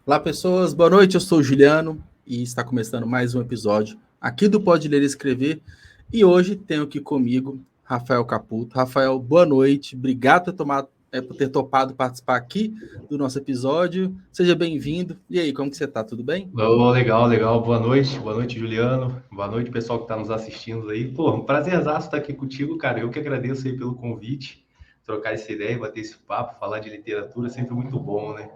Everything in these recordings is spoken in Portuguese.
Olá, pessoas. Boa noite. Eu sou o Juliano e está começando mais um episódio aqui do Pode Ler e Escrever. E hoje tenho aqui comigo Rafael Caputo. Rafael, boa noite. Obrigado por ter topado participar aqui do nosso episódio. Seja bem-vindo. E aí, como que você está? Tudo bem? Oh, legal, legal. Boa noite, Juliano. Boa noite, pessoal que está nos assistindo aí. Pô, um prazerzaço estar aqui contigo, cara. Eu que agradeço aí pelo convite, trocar essa ideia, bater esse papo, falar de literatura, é sempre muito bom, né?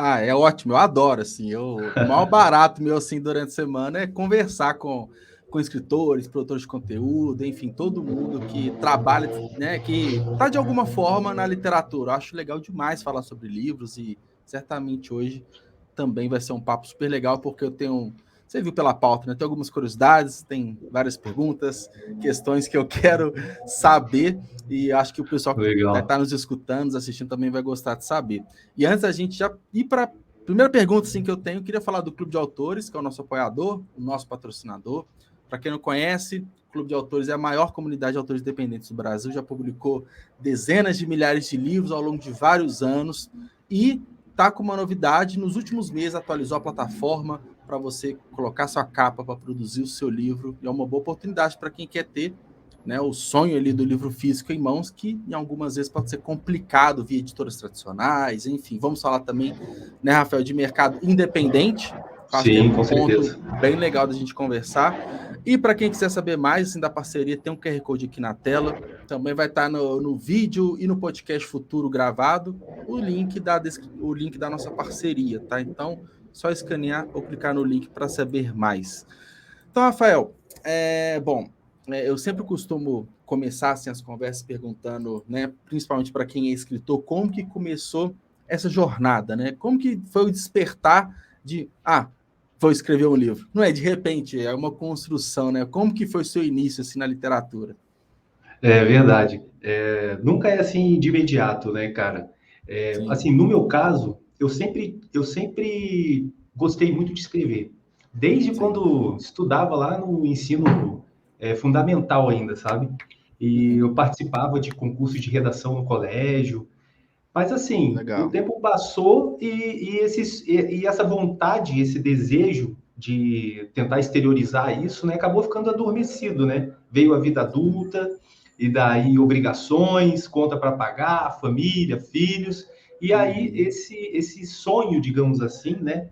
Ah, é ótimo. Eu adoro, assim. O maior barato meu, assim, durante a semana é conversar com escritores, produtores de conteúdo, enfim, todo mundo que trabalha, né, que está de alguma forma na literatura. Eu acho legal demais falar sobre livros e certamente hoje também vai ser um papo super legal, porque eu tenho, você viu pela pauta, né? Tem algumas curiosidades, tem várias perguntas, questões que eu quero saber e acho que o pessoal que vai Legal. estar nos escutando, nos assistindo também vai gostar de saber. E antes da gente já ir para a primeira pergunta assim, que eu tenho, eu queria falar do Clube de Autores, que é o nosso apoiador, o nosso patrocinador. Para quem não conhece, o Clube de Autores é a maior comunidade de autores independentes do Brasil, já publicou dezenas de milhares de livros ao longo de vários anos e está com uma novidade. Nos últimos meses atualizou a plataforma para você colocar sua capa para produzir o seu livro. E é uma boa oportunidade para quem quer ter, né, o sonho ali do livro físico em mãos, que em algumas vezes pode ser complicado via editoras tradicionais, enfim. Vamos falar também, né, Rafael, de mercado independente. Acho que é Sim, um com ponto certeza. bem legal da gente conversar. E para quem quiser saber mais assim, da parceria, tem um QR Code aqui na tela. Também vai estar no vídeo e no podcast futuro gravado o link da nossa parceria, tá? Então, só escanear ou clicar no link para saber mais. Então, Rafael, eu sempre costumo começar assim, as conversas perguntando, né, principalmente para quem é escritor, como que começou essa jornada, né? Como que foi o despertar de, vou escrever um livro? Não é de repente, é uma construção, né? Como que foi o seu início assim na literatura? É verdade. Nunca é assim de imediato, né, cara? Sim. Assim, no meu caso, eu sempre gostei muito de escrever. Desde Sim. quando estudava lá no ensino fundamental ainda, sabe? E Uhum. eu participava de concursos de redação no colégio. Mas assim, o Legal. tempo passou e essa vontade, esse desejo de tentar exteriorizar isso, né, acabou ficando adormecido, né? Veio a vida adulta e daí obrigações, conta para pagar, família, filhos, e aí Uhum. esse sonho, digamos assim, né?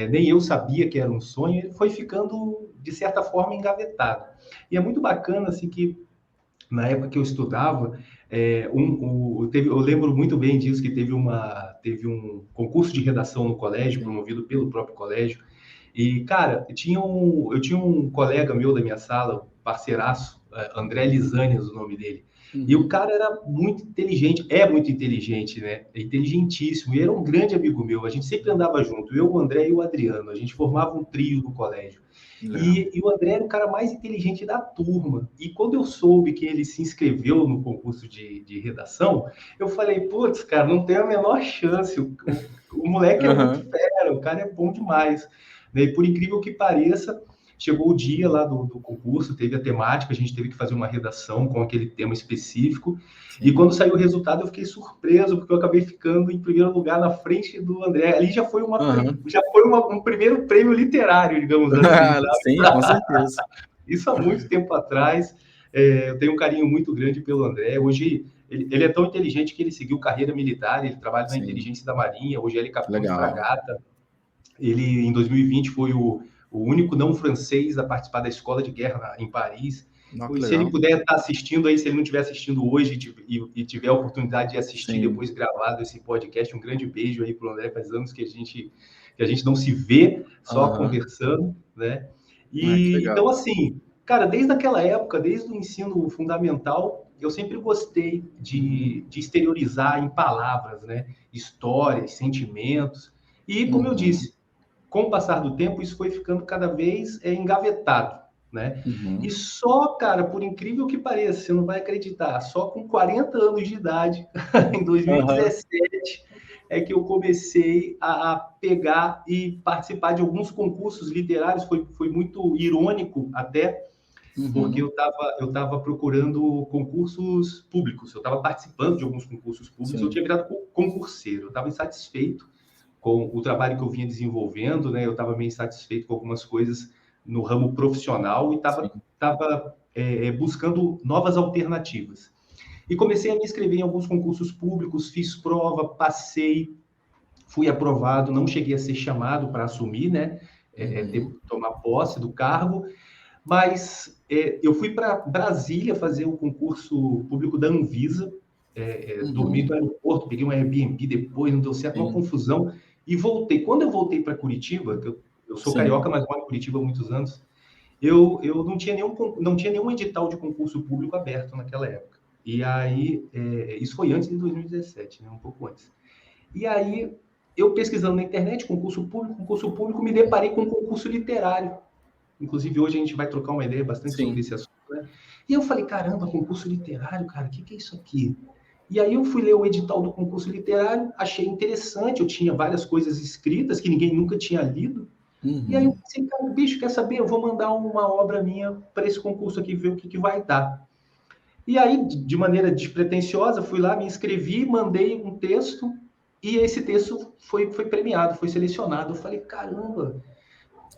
Nem eu sabia que era um sonho, ele foi ficando de certa forma engavetado. E é muito bacana assim que na época que eu estudava, eu lembro muito bem disso, que teve um concurso de redação no colégio, Sim. promovido pelo próprio colégio. E, cara, eu tinha um colega meu da minha sala, um parceiraço, André Lisânias, o nome dele. E o Uhum. cara era muito inteligente, é muito inteligente, né? É inteligentíssimo. E era um grande amigo meu. A gente sempre andava junto, eu, o André e o Adriano. A gente formava um trio no colégio. Legal. E o André era o cara mais inteligente da turma. E quando eu soube que ele se inscreveu no concurso de redação, eu falei, putz, cara, não tem a menor chance. O moleque é muito Uhum. fera, o cara é bom demais. E por incrível que pareça, chegou o dia lá do concurso, teve a temática, a gente teve que fazer uma redação com aquele tema específico. E Sim. quando saiu o resultado, eu fiquei surpreso, porque eu acabei ficando em primeiro lugar na frente do André. Ali Uhum. já foi um primeiro prêmio literário, digamos assim, sabe? Sim, com certeza. Isso há muito tempo atrás. Eu tenho um carinho muito grande pelo André. Hoje, ele é tão inteligente que ele seguiu carreira militar, ele trabalha na Sim, inteligência da Marinha, hoje ele é capitão de legal. fragata. Ele, em 2020, foi o único não francês a participar da escola de guerra em Paris. Não, que E se ele legal. puder estar assistindo aí, se ele não estiver assistindo hoje e tiver a oportunidade de assistir Sim. depois gravado esse podcast, um grande beijo aí para o André, faz anos que a gente não se vê, só Aham. conversando, né? Que E legal. então, assim, cara, desde aquela época, desde o ensino fundamental, eu sempre gostei de exteriorizar em palavras, né? Histórias, sentimentos. E, como eu Uhum. disse, com o passar do tempo, isso foi ficando cada vez engavetado, né? E Uhum. só, cara, por incrível que pareça, você não vai acreditar, só com 40 anos de idade, em Aham. 2017, é que eu comecei a pegar e participar de alguns concursos literários. Foi muito irônico até, porque Uhum. eu tava procurando concursos públicos, eu estava participando de alguns concursos públicos, eu Sim. tinha virado concurseiro, eu estava insatisfeito com o trabalho que eu vinha desenvolvendo, né? Eu estava meio insatisfeito com algumas coisas no ramo profissional e estava buscando novas alternativas. E comecei a me inscrever em alguns concursos públicos, fiz prova, passei, fui aprovado, não cheguei a ser chamado para assumir, né? Tomar posse do cargo, mas eu fui para Brasília fazer o concurso público da Anvisa, dormi no aeroporto, peguei um Airbnb depois, não deu certo, uma confusão, e voltei. Quando eu voltei para Curitiba, eu sou carioca, mas moro em Curitiba há muitos anos, eu não tinha nenhum edital de concurso público aberto naquela época. E aí, isso foi antes de 2017, né? Um pouco antes. E aí, eu pesquisando na internet, concurso público, me deparei com um concurso literário. Inclusive, hoje a gente vai trocar uma ideia bastante sobre esse assunto, né? E eu falei, caramba, concurso literário, cara, o que é isso aqui? E aí eu fui ler o edital do concurso literário, achei interessante, eu tinha várias coisas escritas que ninguém nunca tinha lido. E aí eu pensei, cara, bicho, quer saber? Eu vou mandar uma obra minha para esse concurso aqui, ver o que vai dar. E aí, de maneira despretensiosa, fui lá, me inscrevi, mandei um texto, e esse texto foi premiado, foi selecionado. Eu falei, caramba,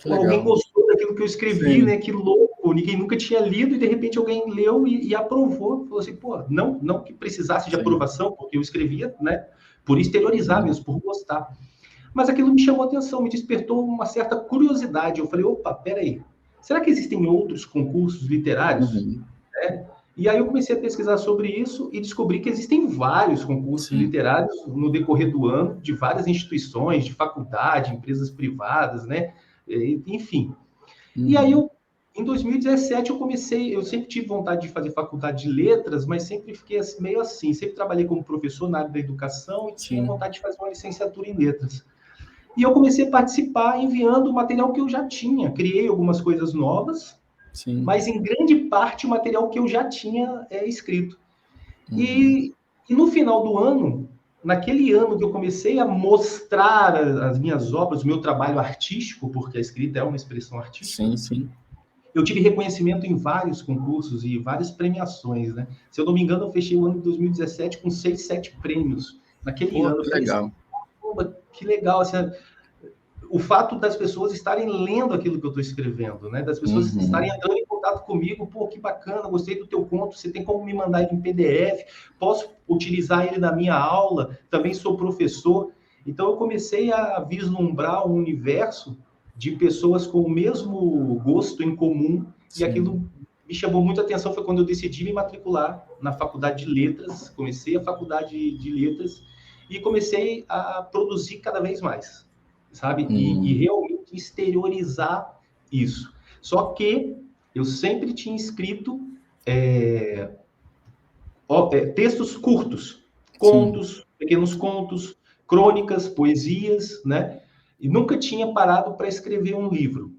alguém gostou daquilo que eu escrevi, né? Que louco, ninguém nunca tinha lido, e de repente alguém leu e aprovou. Falou assim, pô, não que precisasse de aprovação, porque eu escrevia, né? Por exteriorizar mesmo, por gostar. Mas aquilo me chamou a atenção, me despertou uma certa curiosidade. Eu falei, opa, peraí, será que existem outros concursos literários? E aí eu comecei a pesquisar sobre isso e descobri que existem vários concursos literários no decorrer do ano, de várias instituições, de faculdade, empresas privadas, né? Enfim. E aí em 2017 eu sempre tive vontade de fazer faculdade de letras, mas sempre fiquei meio assim, sempre trabalhei como professor na área da educação e tinha vontade de fazer uma licenciatura em letras. E eu comecei a participar enviando o material que eu já tinha, criei algumas coisas novas, mas em grande parte o material que eu já tinha escrito. E no final do ano, naquele ano que eu comecei a mostrar as minhas obras, o meu trabalho artístico, porque a escrita é uma expressão artística, eu tive reconhecimento em vários concursos e várias premiações, né? Se eu não me engano, eu fechei o ano de 2017 com 6, 7 prêmios. Naquele ano, eu falei, legal. Assim, que legal, assim, o fato das pessoas estarem lendo aquilo que eu estou escrevendo, né? Das pessoas estarem entrando em contato comigo, pô, que bacana, gostei do teu conto, você tem como me mandar ele em PDF, posso utilizar ele na minha aula, também sou professor. Então, eu comecei a vislumbrar um universo de pessoas com o mesmo gosto em comum, e aquilo me chamou muita atenção, foi quando eu decidi me matricular na faculdade de letras, comecei a faculdade de letras, e comecei a produzir cada vez mais, sabe? E realmente exteriorizar isso. Só que eu sempre tinha escrito textos curtos, contos, pequenos contos, crônicas, poesias, né? E nunca tinha parado para escrever um livro.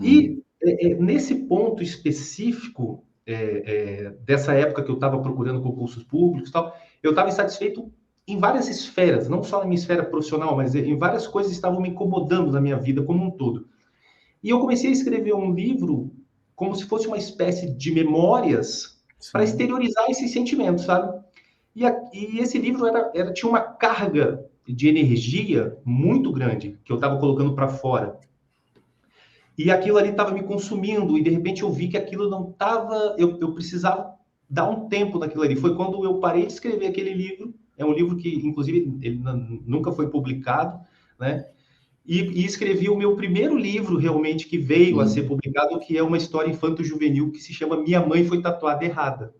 E nesse ponto específico, dessa época que eu estava procurando concursos públicos e tal, eu estava insatisfeito em várias esferas, não só na minha esfera profissional, mas em várias coisas que estavam me incomodando na minha vida como um todo. E eu comecei a escrever um livro como se fosse uma espécie de memórias para exteriorizar esses sentimentos, sabe? E esse livro tinha uma carga de energia muito grande que eu estava colocando para fora. E aquilo ali estava me consumindo, e de repente eu vi que aquilo não estava... Eu precisava dar um tempo naquilo ali. Foi quando eu parei de escrever aquele livro. É um livro que, inclusive, ele nunca foi publicado, né? E escrevi o meu primeiro livro, realmente, que veio a ser publicado, que é uma história infanto-juvenil que se chama Minha Mãe Foi Tatuada Errada.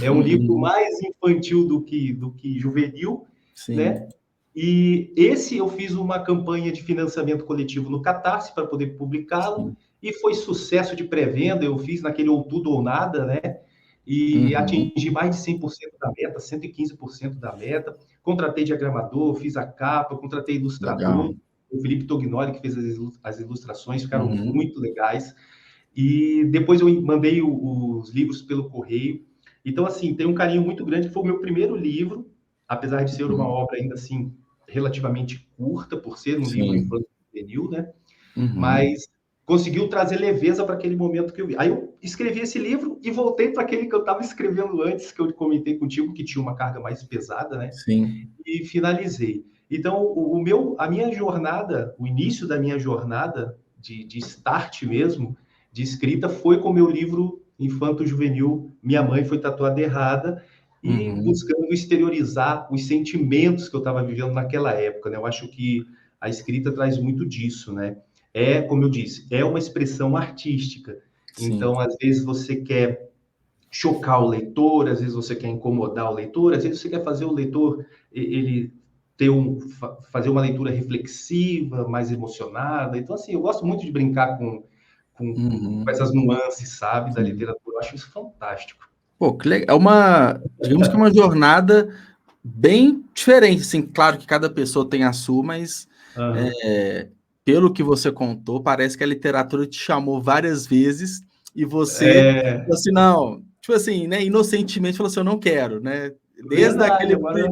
É um livro mais infantil do que juvenil, né? E esse eu fiz uma campanha de financiamento coletivo no Catarse para poder publicá-lo, e foi sucesso de pré-venda. Eu fiz naquele ou tudo ou nada, né? E atingi mais de 100% da meta, 115% da meta. Contratei diagramador, fiz a capa, contratei ilustrador, o Felipe Tognoli, que fez as ilustrações, ficaram muito legais. E depois eu mandei os livros pelo correio. Então, assim, tem um carinho muito grande, que foi o meu primeiro livro, apesar de ser uma obra ainda assim relativamente curta, por ser um livro infanto-juvenil, né? Mas conseguiu trazer leveza para aquele momento que eu vi. Aí eu escrevi esse livro e voltei para aquele que eu estava escrevendo antes, que eu comentei contigo, que tinha uma carga mais pesada, né? E finalizei. Então, a minha jornada, o início da minha jornada de start mesmo, de escrita, foi com o meu livro infanto-juvenil, Minha Mãe Foi Tatuada Errada, e buscando exteriorizar os sentimentos que eu estava vivendo naquela época, né? Eu acho que a escrita traz muito disso, né? Como eu disse, é uma expressão artística. Sim. Então, às vezes você quer chocar o leitor, às vezes você quer incomodar o leitor, às vezes você quer fazer o leitor ele fazer uma leitura reflexiva, mais emocionada. Então, assim, eu gosto muito de brincar com essas nuances, sabe, da Sim. literatura. Eu acho isso fantástico. Pô, que legal. É uma, digamos que é uma jornada bem diferente, assim, claro que cada pessoa tem a sua, mas pelo que você contou, parece que a literatura te chamou várias vezes e você falou assim, não, tipo assim, né, inocentemente falou assim, eu não quero, né? Verdade, agora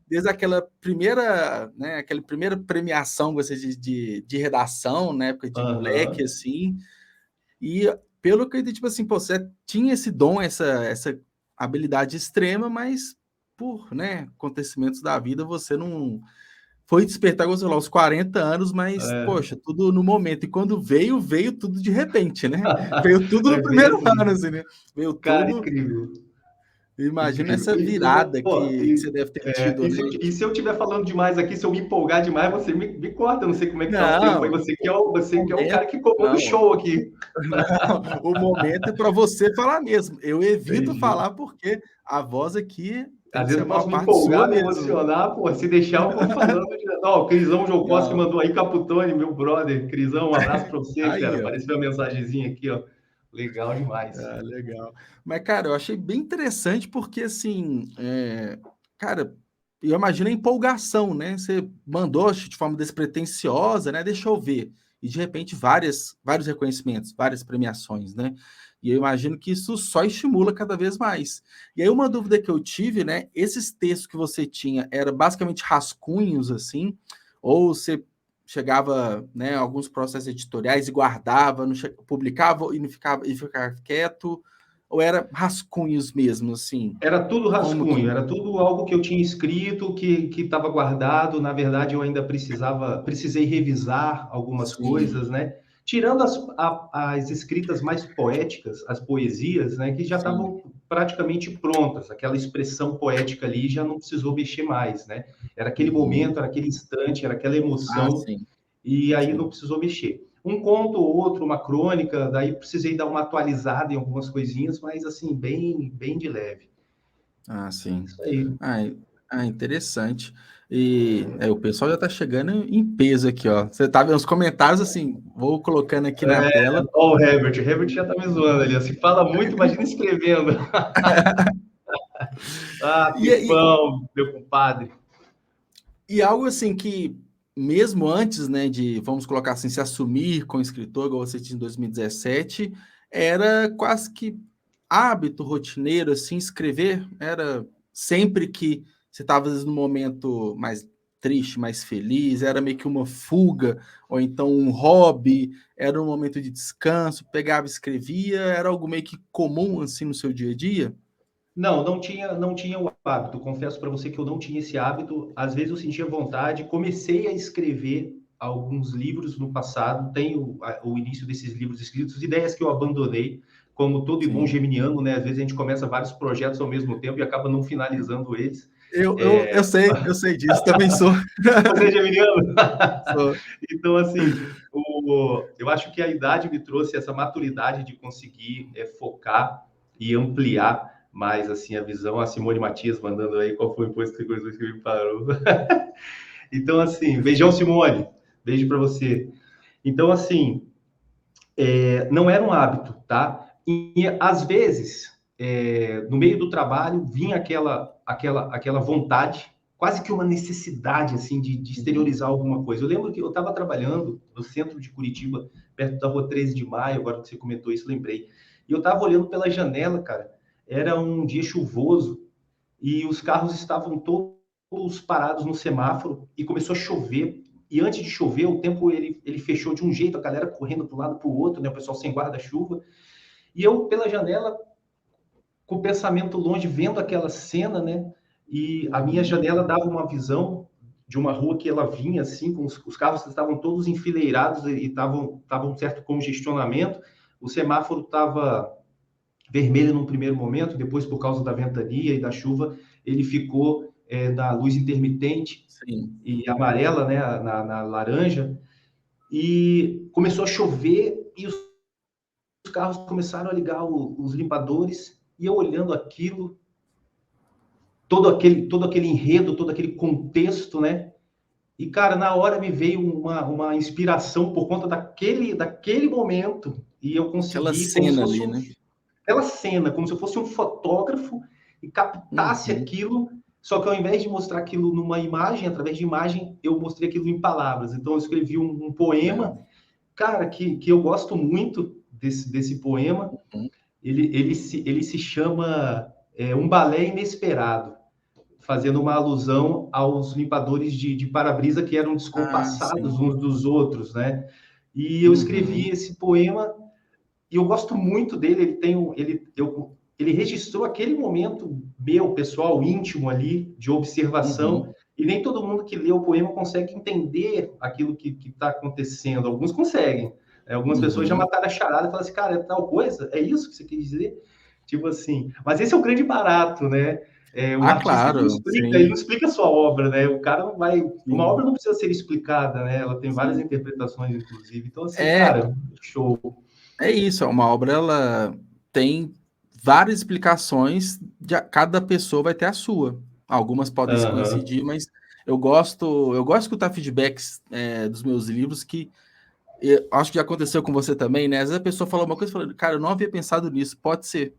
Desde aquela primeira, né, aquela primeira premiação você de redação, na época de moleque, assim, e pelo que eu entendi, tipo assim, pô, você tinha esse dom, essa habilidade extrema, mas por, né, acontecimentos da vida, você não foi despertar, sei lá, aos 40 anos, mas, poxa, tudo no momento. E quando veio, veio tudo de repente, né? Veio tudo no bem primeiro assim. ano, assim, né? Veio Cara, tudo. incrível. Imagina Incrível. essa virada Pô, que você deve ter tido, né? e se eu estiver falando demais aqui, se eu me empolgar demais, você me corta, eu não sei como é que tá o tempo aí, Não, você que é o momento, cara que comanda o não. show aqui. Não, o momento é para você falar mesmo. Eu evito Entendi. falar porque a voz aqui tem Às que ser vezes a eu maior posso me parte sua empolgar, me mesmo. emocionar, pô, se deixar eu vou falando. Ó, o Crisão Joukowski Não, mandou aí, Caputone, meu brother. Crisão, um abraço pra você, cara. aí, ó. Apareceu uma mensagenzinha aqui, ó. Legal demais. Ah, legal. Mas, cara, eu achei bem interessante porque, assim, cara, eu imagino a empolgação, né? Você mandou acho, de forma despretensiosa, né? Deixa eu ver. E, de repente, vários reconhecimentos, várias premiações, né? E eu imagino que isso só estimula cada vez mais. E aí, uma dúvida que eu tive, né? Esses textos que você tinha, era basicamente rascunhos, assim? Ou você chegava, né, alguns processos editoriais e guardava, publicava e ficava quieto, ou era rascunhos mesmo, assim? Era tudo Como rascunho, que... era tudo algo que eu tinha escrito, que estava guardado. Na verdade, eu ainda precisei revisar algumas Sim, coisas, né? Tirando as escritas mais poéticas, as poesias, né? Que já sim. estavam praticamente prontas. Aquela expressão poética ali já não precisou mexer mais, né? Era aquele Uhum. momento, era aquele instante, era aquela Ah, emoção sim, e aí não sim. precisou mexer. Um conto ou outro, uma crônica, daí precisei dar uma atualizada em algumas coisinhas, mas assim, bem de leve. Ah, sim. Isso aí. Ah, interessante. E o pessoal já está chegando em peso aqui, ó. Você tá vendo os comentários, assim, vou colocando aqui na tela. Ó, o Herbert já tá me zoando ali. Se fala muito, imagina escrevendo. Ah, E, e, Pipão, meu compadre. E algo assim que, mesmo antes, né, de, vamos colocar assim, se assumir como escritor, igual você tinha em 2017, era quase que hábito rotineiro, assim, escrever, era sempre que você estava, às vezes, num momento mais triste, mais feliz, era meio que uma fuga, ou então um hobby, era um momento de descanso, pegava e escrevia, era algo meio que comum, assim, no seu dia a dia? Não tinha o hábito. Confesso para você que eu não tinha esse hábito. Às vezes eu sentia vontade. Comecei a escrever alguns livros no passado. Tenho o início desses livros escritos, ideias que eu abandonei, como todo bom Sim. geminiano, né? Às vezes a gente começa vários projetos ao mesmo tempo e acaba não finalizando eles. Eu sei disso, também sou. Você é geminiano? Sou. Então, assim, eu acho que a idade me trouxe essa maturidade de conseguir focar e ampliar mais assim a visão. A Simone Matias mandando aí qual foi o imposto que me parou. Então, assim, beijão, Simone. Beijo para você. Então, assim, não era um hábito, tá? E às vezes, no meio do trabalho, vinha aquela vontade, quase que uma necessidade, assim, de Uhum. exteriorizar alguma coisa. Eu lembro que eu estava trabalhando no centro de Curitiba, perto da Rua 13 de Maio, agora que você comentou isso, lembrei. E eu estava olhando pela janela, cara, era um dia chuvoso e os carros estavam todos parados no semáforo e começou a chover. E antes de chover, o tempo ele fechou de um jeito, a galera correndo para um lado para o outro, né? O pessoal sem guarda-chuva. E eu, pela janela, com o pensamento longe, vendo aquela cena, né? E a minha Uhum. janela dava uma visão. de uma rua que ela vinha assim, com os carros estavam todos enfileirados e estavam um certo congestionamento. O semáforo estava vermelho no primeiro momento, depois, por causa da ventania e da chuva, ele ficou na luz intermitente Sim. e amarela, né, na laranja, e começou a chover e os carros começaram a ligar os limpadores, e eu olhando aquilo, todo aquele enredo, todo aquele contexto, né? E, cara, na hora me veio uma inspiração por conta daquele momento, e eu Aquela consegui, como se cena fosse ali, né? aquela cena, como se eu fosse um fotógrafo e captasse Uhum. aquilo, só que ao invés de mostrar aquilo numa imagem, através de imagem, eu mostrei aquilo em palavras. Então, eu escrevi um poema, Legal. cara, que eu gosto muito desse poema. Uhum. Ele se chama Um Balé Inesperado, fazendo uma alusão aos limpadores de para-brisa que eram Ah, descompassados sim. uns dos outros, né? E eu escrevi Uhum. esse poema e eu gosto muito dele. Ele registrou aquele momento meu, pessoal, íntimo ali, de observação, Uhum. e nem todo mundo que lê o poema consegue entender aquilo que está acontecendo. Alguns conseguem. Algumas pessoas já Uhum. mataram a charada e falam assim, cara, é tal coisa? É isso que você quer dizer? Tipo assim. Mas esse é o grande barato, né? O Ah, artista claro, ele não sim, explica a sua obra, né? O cara não vai. Uma obra sim, não precisa ser explicada, né? Ela tem várias sim. interpretações, inclusive. Então, assim, É, cara, show. é isso, é uma obra, ela tem várias explicações, cada pessoa vai ter a sua. Algumas podem se Aham. coincidir, mas eu gosto de escutar feedbacks dos meus livros que eu acho que já aconteceu com você também, né? Às vezes a pessoa fala uma coisa e fala, cara, eu não havia pensado nisso, pode ser.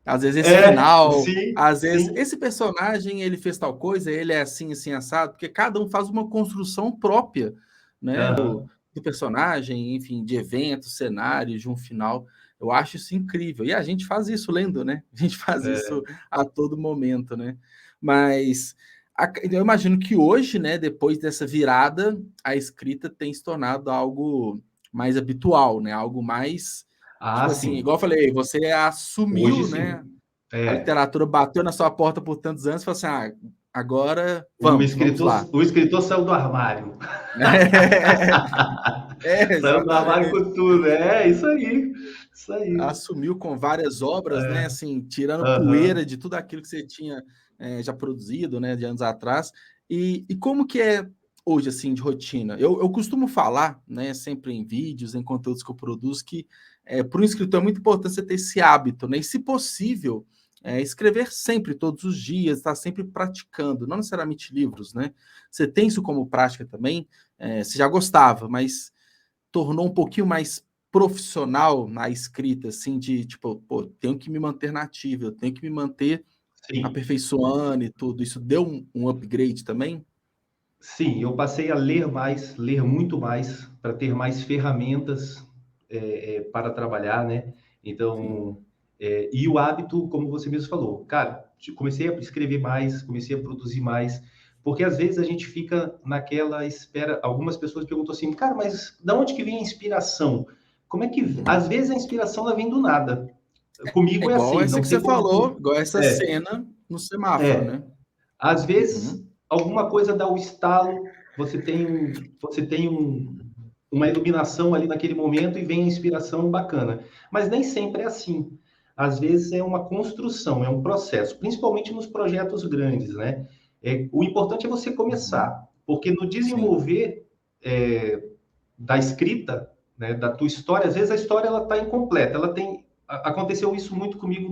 Às vezes esse final, Sim, às vezes sim. esse personagem ele fez tal coisa, ele é assim, assim, assado, porque cada um faz uma construção própria, né, Aham. do personagem, enfim, de eventos, cenários, de um final. Eu acho isso incrível. E a gente faz isso lendo, né? A gente faz É. isso a todo momento, né? Mas eu imagino que hoje, né, depois dessa virada, a escrita tem se tornado algo mais habitual, né? Algo mais Ah, tipo assim, sim. igual eu falei, você Hoje assumiu, né? sim. A É. literatura bateu na sua porta por tantos anos, e falou assim: ah, agora vamos lá. O escritor saiu do armário. Saiu do armário Exatamente. com tudo. É isso aí. Isso aí. Assumiu com várias obras, né? Assim, tirando poeira Aham. de tudo aquilo que você tinha já produzido, né? De anos atrás. E como que é hoje, assim, de rotina? Eu costumo falar, né? Sempre em vídeos, em conteúdos que eu produzo, que para um escritor é muito importante você ter esse hábito, né? E, se possível, escrever sempre, todos os dias, estar sempre praticando, não necessariamente livros, né? Você tem isso como prática também? Você já gostava, mas tornou um pouquinho mais profissional na escrita, assim, de tipo, pô, tenho que me manter nativo, eu tenho que me manter Sim. aperfeiçoando e tudo. Isso deu um upgrade também? Sim, eu passei a ler mais, ler muito mais, para ter mais ferramentas para trabalhar, né? Sim, Então, e o hábito, como você mesmo falou, cara, comecei a escrever mais, comecei a produzir mais, porque às vezes a gente fica naquela espera. Algumas pessoas perguntam assim, cara, mas de onde que vem a inspiração? Como é que, uhum. às vezes a inspiração ela vem do nada. É Comigo é igual assim, essa não que sei você falou, como. igual essa É, cena no semáforo, é. né? Às vezes, Uhum. alguma coisa dá o estalo, uma iluminação ali naquele momento e vem a inspiração bacana. Mas nem sempre é assim. Às vezes é uma construção, é um processo, principalmente nos projetos grandes, né? O importante é você Uhum. começar, porque no Sim, desenvolver da escrita, né, da tua história, às vezes a história ela está incompleta. Aconteceu isso muito comigo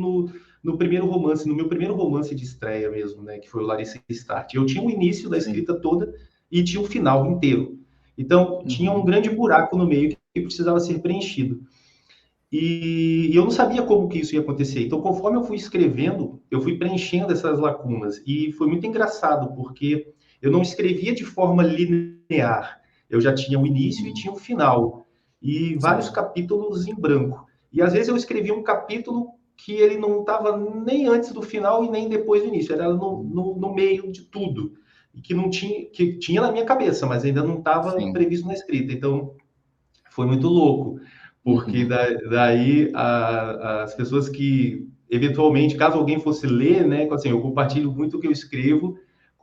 no primeiro romance, no meu primeiro romance de estreia mesmo, né, que foi o Larissa Start. Eu tinha o início da sim. escrita toda e tinha o final inteiro. Então, tinha um Uhum. grande buraco no meio que precisava ser preenchido. E eu não sabia como que isso ia acontecer. Então, conforme eu fui escrevendo, eu fui preenchendo essas lacunas. E foi muito engraçado, porque eu não escrevia de forma linear. Eu já tinha o início e Uhum. tinha o final. E vários Sim. capítulos em branco. E às vezes eu escrevia um capítulo que ele não estava nem antes do final e nem depois do início. Era no meio de tudo. E que não tinha, que tinha na minha cabeça, mas ainda não estava Sim. previsto na escrita. Então, foi muito louco, porque Uhum. daí as pessoas que, eventualmente, caso alguém fosse ler, né, assim, eu compartilho muito o que eu escrevo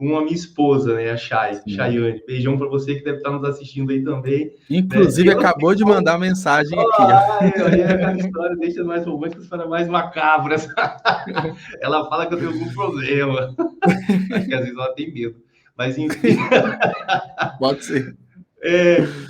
com a minha esposa, né, a Sim. Chayane. Beijão para você que deve estar nos assistindo aí também, né? E Inclusive, ela acabou de ficou, mandar mensagem aqui, ó. aí é aquela história, deixa mais romântica, história mais macabra. Ela fala que eu tenho algum problema. Acho que às vezes ela tem medo. Mas enfim. Pode ser.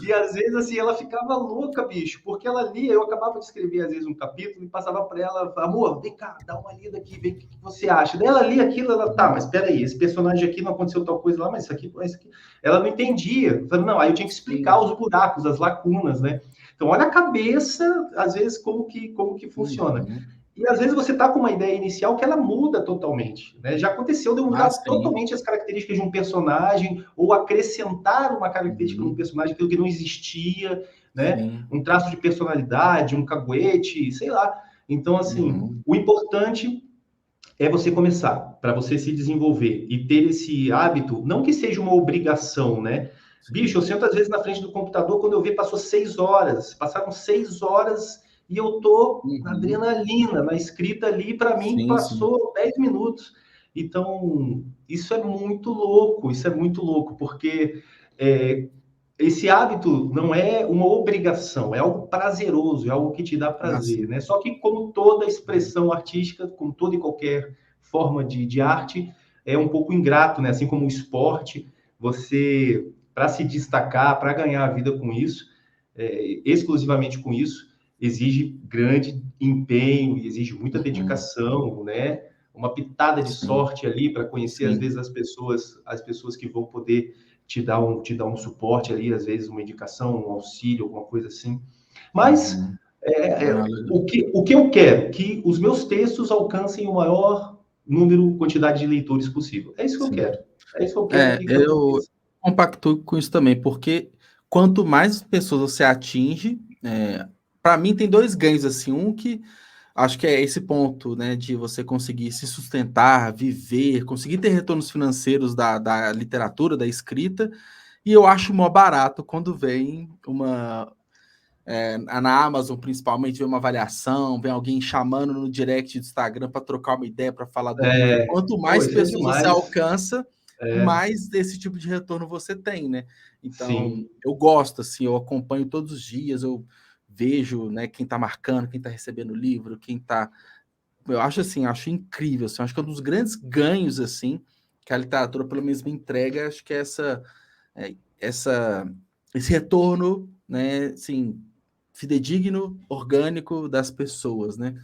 E às vezes, assim, ela ficava louca, bicho, porque ela lia, eu acabava de escrever, às vezes, um capítulo e passava para ela, amor, vem cá, dá uma lida aqui, vê o que você acha. Daí ela lia aquilo, ela, tá, mas peraí, esse personagem aqui não aconteceu tal coisa lá, mas isso aqui, isso aqui. Ela não entendia. Falei, não, aí eu tinha que explicar os buracos, as lacunas, né? Então, olha a cabeça, às vezes, como que funciona. Uhum. E às vezes você está com uma ideia inicial que ela muda totalmente, né? Já aconteceu de eu Ah, mudar sim. totalmente as características de um personagem ou acrescentar uma característica no Uhum. personagem, aquilo que não existia, né? Sim. Um traço de personalidade, um caguete, sei lá. Então, assim, Uhum. o importante é você começar, para você se desenvolver e ter esse hábito, não que seja uma obrigação, né? Bicho, eu Sim. sento às vezes na frente do computador, quando eu ver, passou 6 horas, passaram 6 horas e eu tô na Uhum. adrenalina, na escrita ali, para mim Sim, sim. passou 10 minutos. Então, isso é muito louco, porque é, esse hábito não é uma obrigação, é algo prazeroso, é algo que te dá Ah, prazer, sim. né? Só que como toda expressão artística, como toda e qualquer forma de arte, é um pouco ingrato, né? Assim como o esporte, você, para se destacar, para ganhar a vida com isso, exclusivamente com isso, exige grande empenho, exige muita Uhum. dedicação, né? Uma pitada de Sim. sorte ali para conhecer às Sim. vezes as pessoas que vão poder te dar um suporte ali, às vezes uma indicação, um auxílio, alguma coisa assim. Mas Uhum. Ah, legal. o que eu quero? Que os meus textos alcancem o maior número, quantidade de leitores possível. É isso que eu Sim. quero. É isso que eu quero que Eu aconteça. compactuo com isso também, porque quanto mais pessoas você atinge, para mim tem dois ganhos, assim, um que acho que é esse ponto, né, de você conseguir se sustentar, viver, conseguir ter retornos financeiros da literatura, da escrita, e eu acho mó barato quando vem na Amazon principalmente, vem uma avaliação, vem alguém chamando no direct do Instagram para trocar uma ideia, para falar do livro. Quanto Pô, mais isso é pessoas você demais. alcança, É, mais desse tipo de retorno você tem, né? Então, sim. eu gosto, assim, eu acompanho todos os dias, eu vejo, né, quem está marcando, quem está recebendo o livro, quem está. Eu acho assim, acho incrível, assim, acho que é um dos grandes ganhos, assim, que a literatura pelo menos me entrega, acho que é essa, esse retorno, né, assim, fidedigno, orgânico das pessoas, né?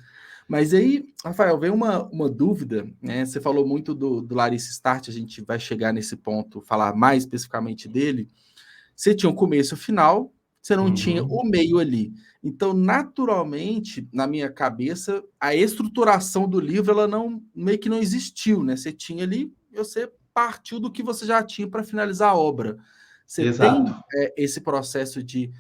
Mas aí, Rafael, veio uma dúvida, né? Você falou muito do Larissa Start, a gente vai chegar nesse ponto, falar mais especificamente dele. Você tinha o começo e o final, você não tinha Uhum. o meio ali. Então, naturalmente, na minha cabeça, a estruturação do livro, ela não meio que não existiu, né? Você tinha ali, você partiu do que você já tinha para finalizar a obra. Você tem Exato. esse processo de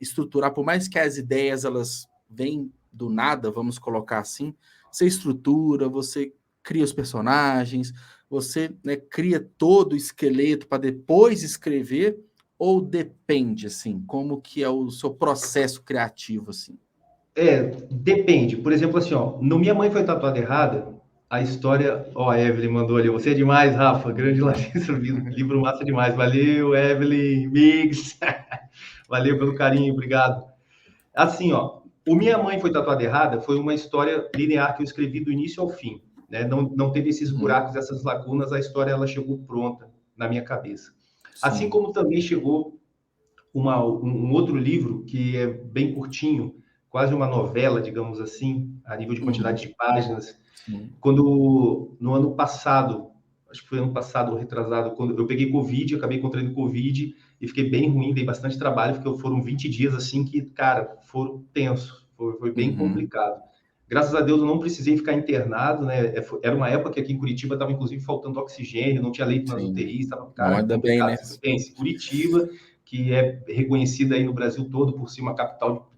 estruturar, por mais que as ideias elas vêm do nada, vamos colocar assim, você estrutura, você cria os personagens, você, né, cria todo o esqueleto para depois escrever, ou depende, assim? Como que é o seu processo criativo, assim? Depende. Por exemplo, assim, ó, no Minha Mãe Foi Tatuada Errada, a história. Ó, a Evelyn mandou ali. Você é demais, Rafa. Grande Larissa. Livro massa demais. Valeu, Evelyn, Migs. Valeu pelo carinho, obrigado. Assim, ó, o Minha Mãe Foi Tatuada Errada foi uma história linear que eu escrevi do início ao fim. Né? Não teve esses Uhum. buracos, essas lacunas, a história ela chegou pronta na minha cabeça. Assim Sim. como também chegou um outro livro que é bem curtinho, quase uma novela, digamos assim, a nível de Uhum. quantidade de páginas. Sim. Quando no ano passado, acho que foi ano passado ou retrasado, quando eu peguei Covid, acabei contraindo Covid e fiquei bem ruim, dei bastante trabalho, porque foram 20 dias assim que, cara, foram tensos, foi bem Uhum. complicado. Graças a Deus eu não precisei ficar internado, né? Era uma época que aqui em Curitiba estava inclusive faltando oxigênio, não tinha leito nas Sim. UTIs, estava, Não, cara, ainda bem, complicado. né? Você pensa, Curitiba, que é reconhecida aí no Brasil todo por ser uma capital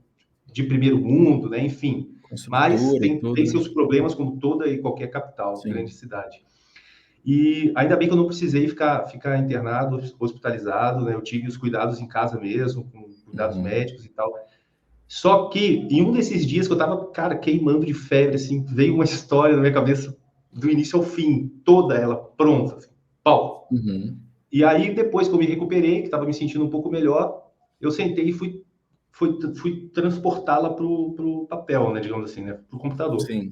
de primeiro mundo, né? Enfim, Com mas estrutura e tem tudo, né? seus problemas como toda e qualquer capital, grande Sim. cidade. E ainda bem que eu não precisei ficar internado, hospitalizado, né? Eu tive os cuidados em casa mesmo, com cuidados Uhum. médicos e tal. Só que em um desses dias que eu tava, cara, queimando de febre, assim, veio uma história na minha cabeça do início ao fim, toda ela pronta. Assim. Paulo. Uhum. E aí, depois que eu me recuperei, que estava me sentindo um pouco melhor, eu sentei e fui transportá-la para o papel, né, digamos assim, né, para o computador. Sim.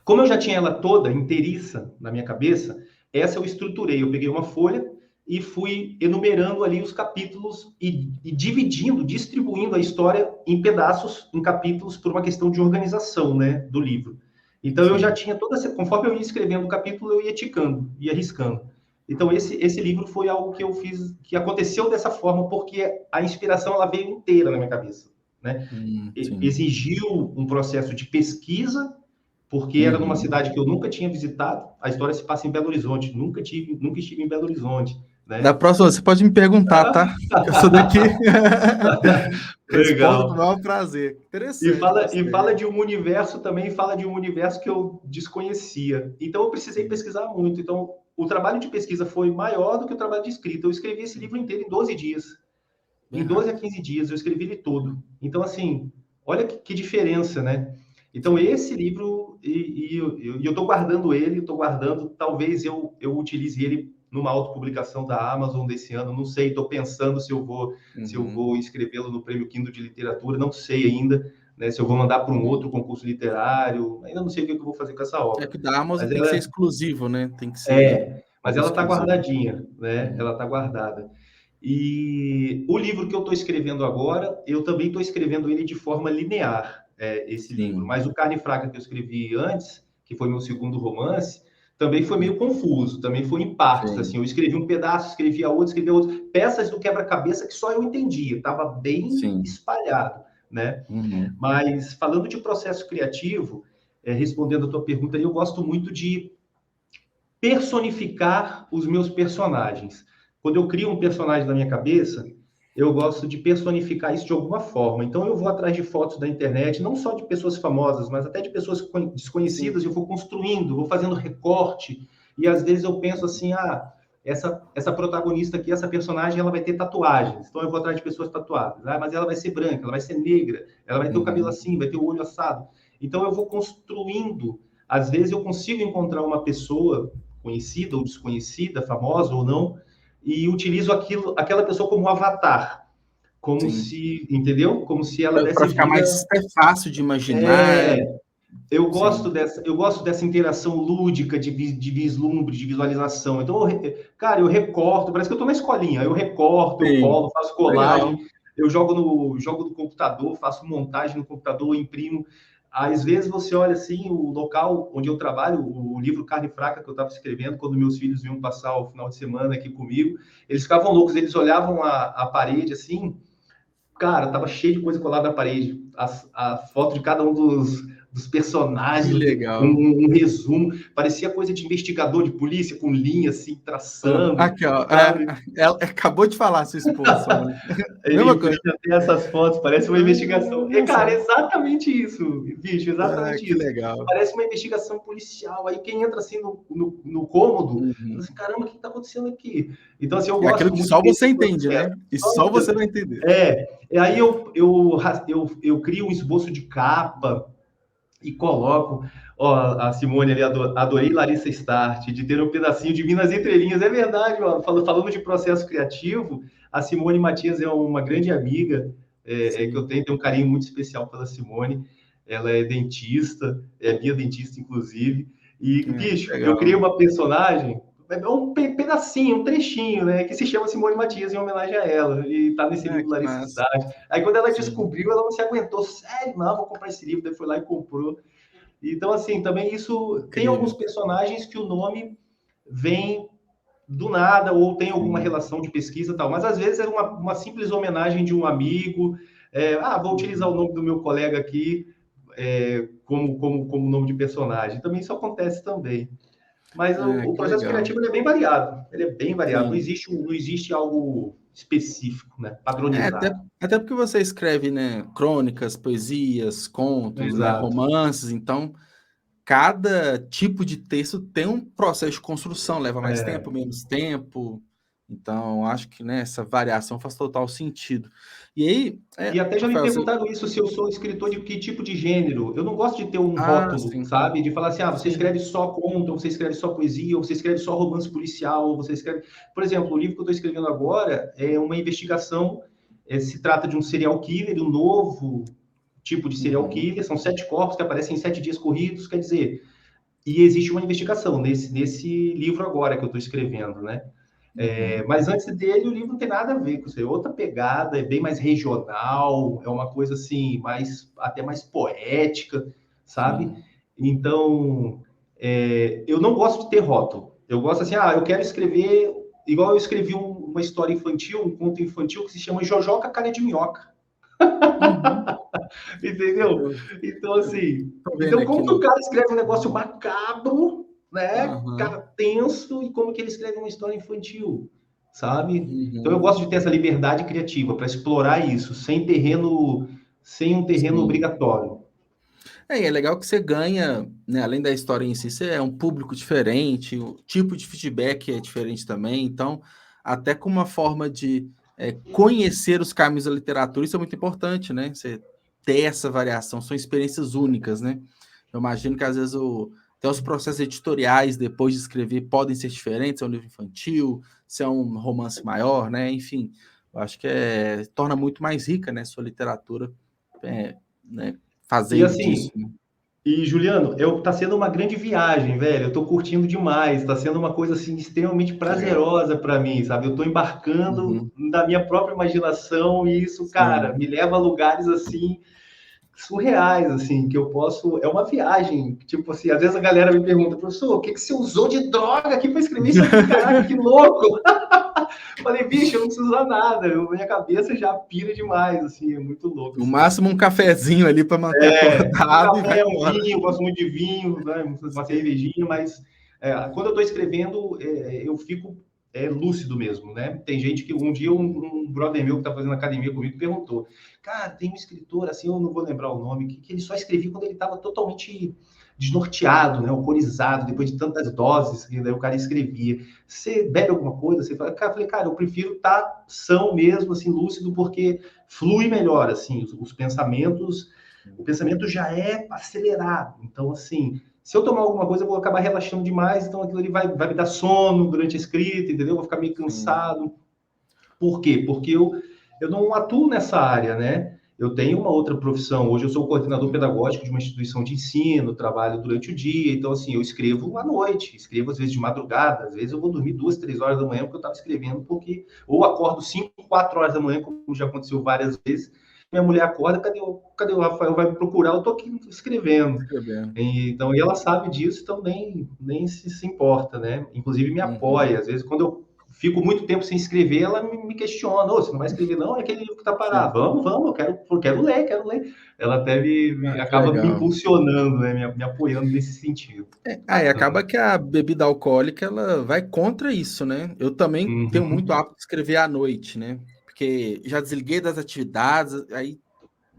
Como eu já tinha ela toda inteiriça na minha cabeça, essa eu estruturei. Eu peguei uma folha e fui enumerando ali os capítulos e distribuindo a história em pedaços, em capítulos, por uma questão de organização, né, do livro. Então eu já tinha toda essa, conforme eu ia escrevendo o capítulo, eu ia ticando, ia riscando. Então esse livro foi algo que eu fiz, que aconteceu dessa forma, porque a inspiração ela veio inteira na minha cabeça, né? Sim. Exigiu um processo de pesquisa, porque era numa cidade que eu nunca tinha visitado. A história se passa em Belo Horizonte. Nunca estive em Belo Horizonte, Da né? próxima, você pode me perguntar, tá? Que eu sou daqui. Respondo com o Legal. maior prazer. E Interessante, fala gostei. de um universo também, fala de um universo que eu desconhecia. Então eu precisei pesquisar muito. Então o trabalho de pesquisa foi maior do que o trabalho de escrita. Eu escrevi esse livro inteiro em 12 dias. Bem Em 12 a rápido. 15 dias eu escrevi ele todo. Então assim, olha que diferença, né? Então Sim. esse livro, eu estou guardando ele, estou guardando, talvez eu utilize ele numa autopublicação da Amazon desse ano, não sei, estou pensando se eu vou escrevê-lo no Prêmio Kindle de Literatura, não sei ainda, né, se eu vou mandar para um outro concurso literário, ainda não sei o que eu vou fazer com essa É obra. que o da Amazon Mas tem que ser ela exclusivo, né? Tem que ser mas algo ela está exclusivo. guardadinha, né? Uhum. Ela está guardada. E o livro que eu estou escrevendo agora, eu também estou escrevendo ele de forma linear, esse livro. Sim. Mas o Carne Fraca que eu escrevi antes, que foi meu segundo romance, também foi meio confuso, também foi em partes. Sim. Assim, eu escrevi um pedaço, escrevi a outro, peças do quebra-cabeça que só eu entendia, estava bem Sim. espalhado, né? Uhum. Mas falando de processo criativo, respondendo a tua pergunta, eu gosto muito de personificar os meus personagens. Quando eu crio um personagem na minha cabeça, eu gosto de personificar isso de alguma forma. Então eu vou atrás de fotos da internet, não só de pessoas famosas, mas até de pessoas Sim. desconhecidas, eu vou construindo, vou fazendo recorte, e às vezes eu penso assim, essa protagonista aqui, essa personagem, ela vai ter tatuagens. Então eu vou atrás de pessoas tatuadas. Mas ela vai ser branca, ela vai ser negra, ela vai ter o cabelo Uhum. assim, vai ter o olho assado. Então eu vou construindo. Às vezes eu consigo encontrar uma pessoa conhecida ou desconhecida, famosa ou não, e utilizo aquela pessoa como um avatar, como Sim. se, entendeu? Como se ela Para desse ficar vida. mais fácil de imaginar. Sim. Eu gosto dessa interação lúdica de vislumbre, de visualização. Então, cara, eu recorto, parece que eu estou na escolinha, eu recorto, eu Sim. colo, faço colagem, Legal. eu jogo no computador, faço montagem no computador, imprimo. Às vezes você olha assim, o local onde eu trabalho, o livro Carne Fraca que eu estava escrevendo, quando meus filhos vinham passar o final de semana aqui comigo, eles ficavam loucos, eles olhavam a parede assim, cara, tava cheio de coisa colada na parede. A foto de cada um dos Que personagens, legal. um resumo. Parecia coisa de investigador de polícia, com linha assim, traçando, Aqui, ó. sabe? Ela acabou de falar, sua esposa, sua mãe. Mesma Eu coisa. já tenho essas fotos, parece uma investigação. E, Olha cara, só. exatamente isso, bicho, exatamente Que isso. legal. Parece uma investigação policial. Aí quem entra assim no cômodo, fala Uhum. assim, caramba, o que está acontecendo aqui? Então, assim, eu É aquilo gosto que muito só você desse entende, processo. né? E só você vai entender. E aí eu crio um esboço de capa e coloco, ó, a Simone ali, adorei Larissa Start, de ter um pedacinho de Minas Entrelinhas, é verdade, ó, falando de processo criativo, a Simone Matias é uma grande amiga, que eu Sim. tenho um carinho muito especial pela Simone, ela é dentista, é minha dentista, inclusive, e, Que bicho, eu criei legal. uma personagem, um pedacinho, um trechinho, né, que se chama Simone Matias em homenagem a ela, e tá nesse livro Que Larissa massa. Start. Aí quando ela Sim. descobriu, ela não se aguentou, sério, não, vou comprar esse livro, daí foi lá e comprou. Então, assim, também isso tem alguns Incrível. personagens que o nome vem do nada ou tem alguma Sim. relação de pesquisa e tal, mas às vezes é uma simples homenagem de um amigo. Vou utilizar o Uhum. nome do meu colega aqui como nome de personagem. Também isso acontece também. Mas o Que processo legal. criativo ele é bem variado. Ele é bem variado. Sim. Não existe algo específico, né? Até, Padronizado. até porque você escreve, né, crônicas, poesias, contos, né, Exato. romances, então cada tipo de texto tem um processo de construção, leva mais tempo, menos tempo, Então, acho que, né, essa variação faz total sentido. E aí, E até já me Rafael, você... perguntaram isso, se eu sou escritor de que tipo de gênero. Eu não gosto de ter um Ah, rótulo, sim, sabe? De falar assim, ah, você sim. escreve só conto, ou você escreve só poesia, ou você escreve só romance policial, ou você escreve... Por exemplo, o livro que eu estou escrevendo agora é uma investigação, se trata de um serial killer, um novo tipo de serial Uhum, killer, são 7 corpos que aparecem em 7 dias corridos, quer dizer, e existe uma investigação nesse livro agora que eu estou escrevendo, né? uhum, Mas antes dele, o livro não tem nada a ver com isso. É outra pegada, é bem mais regional, é uma coisa assim, até mais poética, sabe? sim. Então, eu não gosto de ter rótulo. Eu gosto assim, eu quero escrever, igual eu escrevi uma história infantil, um conto infantil que se chama Jojoca Calha de Minhoca. Uhum. Entendeu? Eu Então, assim, tô vendo então aqui como que o no... cara escreve um negócio macabro, né? Aham, Cara tenso, e como que ele escreve uma história infantil, sabe? Então eu uhum, gosto de ter essa liberdade criativa para explorar isso, sem um terreno sim. obrigatório. E é legal que você ganha, né, além da história em si, você é um público diferente, o tipo de feedback é diferente também, então, até como uma forma de conhecer os caminhos da literatura, isso é muito importante, né? Você ter essa variação, são experiências únicas, né? Eu imagino que às vezes até os processos editoriais depois de escrever podem ser diferentes, se é um livro infantil, se é um romance maior, né? Enfim, eu acho que torna muito mais rica, né, sua literatura, né, E fazendo disso, assim, né? Juliano, tá sendo uma grande viagem, velho. Eu tô curtindo demais. Tá sendo uma coisa assim extremamente Que legal. prazerosa para mim, sabe? Eu tô embarcando Uhum, na minha própria imaginação e isso, cara, me sim. leva a lugares assim surreais, assim, que eu posso. É uma viagem. Tipo assim, às vezes a galera me pergunta, professor, o que você usou de droga aqui para escrever isso aqui? Caraca, que louco! Falei, bicho, eu não preciso usar nada. Minha cabeça já pira demais, assim, é muito louco, No assim. máximo um cafezinho ali para manter Um acordado e vai café, um embora. vinho, eu gosto muito de vinho, né? Uma cervejinha, mas quando eu estou escrevendo, eu fico lúcido mesmo, né? Tem gente que um dia um brother meu que está fazendo academia comigo perguntou, cara, tem um escritor assim, eu não vou lembrar o nome, que ele só escrevia quando ele estava totalmente desnorteado, né? Alcoolizado, depois de tantas doses, que daí o cara escrevia. Você bebe alguma coisa? Você fala, cara, eu falei, cara, eu prefiro estar são mesmo, assim, lúcido, porque flui melhor, assim, os pensamentos, o pensamento já é acelerado. Então, assim, se eu tomar alguma coisa, eu vou acabar relaxando demais, então aquilo ali vai me dar sono durante a escrita, entendeu? Eu vou ficar meio Sim. cansado. Por quê? Porque eu não atuo nessa área, né? Eu tenho uma outra profissão. Hoje eu sou coordenador pedagógico de uma instituição de ensino, trabalho durante o dia. Então, assim, eu escrevo à noite, escrevo às vezes de madrugada, às vezes eu vou dormir 2, 3 horas da manhã porque eu estava escrevendo, porque ou acordo 5, 4 horas da manhã, como já aconteceu várias vezes. Minha mulher acorda, cadê o Rafael? Vai me procurar, eu estou aqui escrevendo. Escrevendo. Então, e ela sabe disso, então nem se importa, né? Inclusive me Uhum. apoia. Às vezes, quando eu fico muito tempo sem escrever, ela me questiona, você não vai escrever não? É aquele livro que está parado. Sim. Vamos, eu quero ler. Ela até Ah, que acaba me legal. impulsionando, né? Me apoiando nesse sentido. Aí Bacana. acaba que a bebida alcoólica ela vai contra isso, né? Eu também tenho muito Uhum. hábito de escrever à noite, né? Porque já desliguei das atividades, aí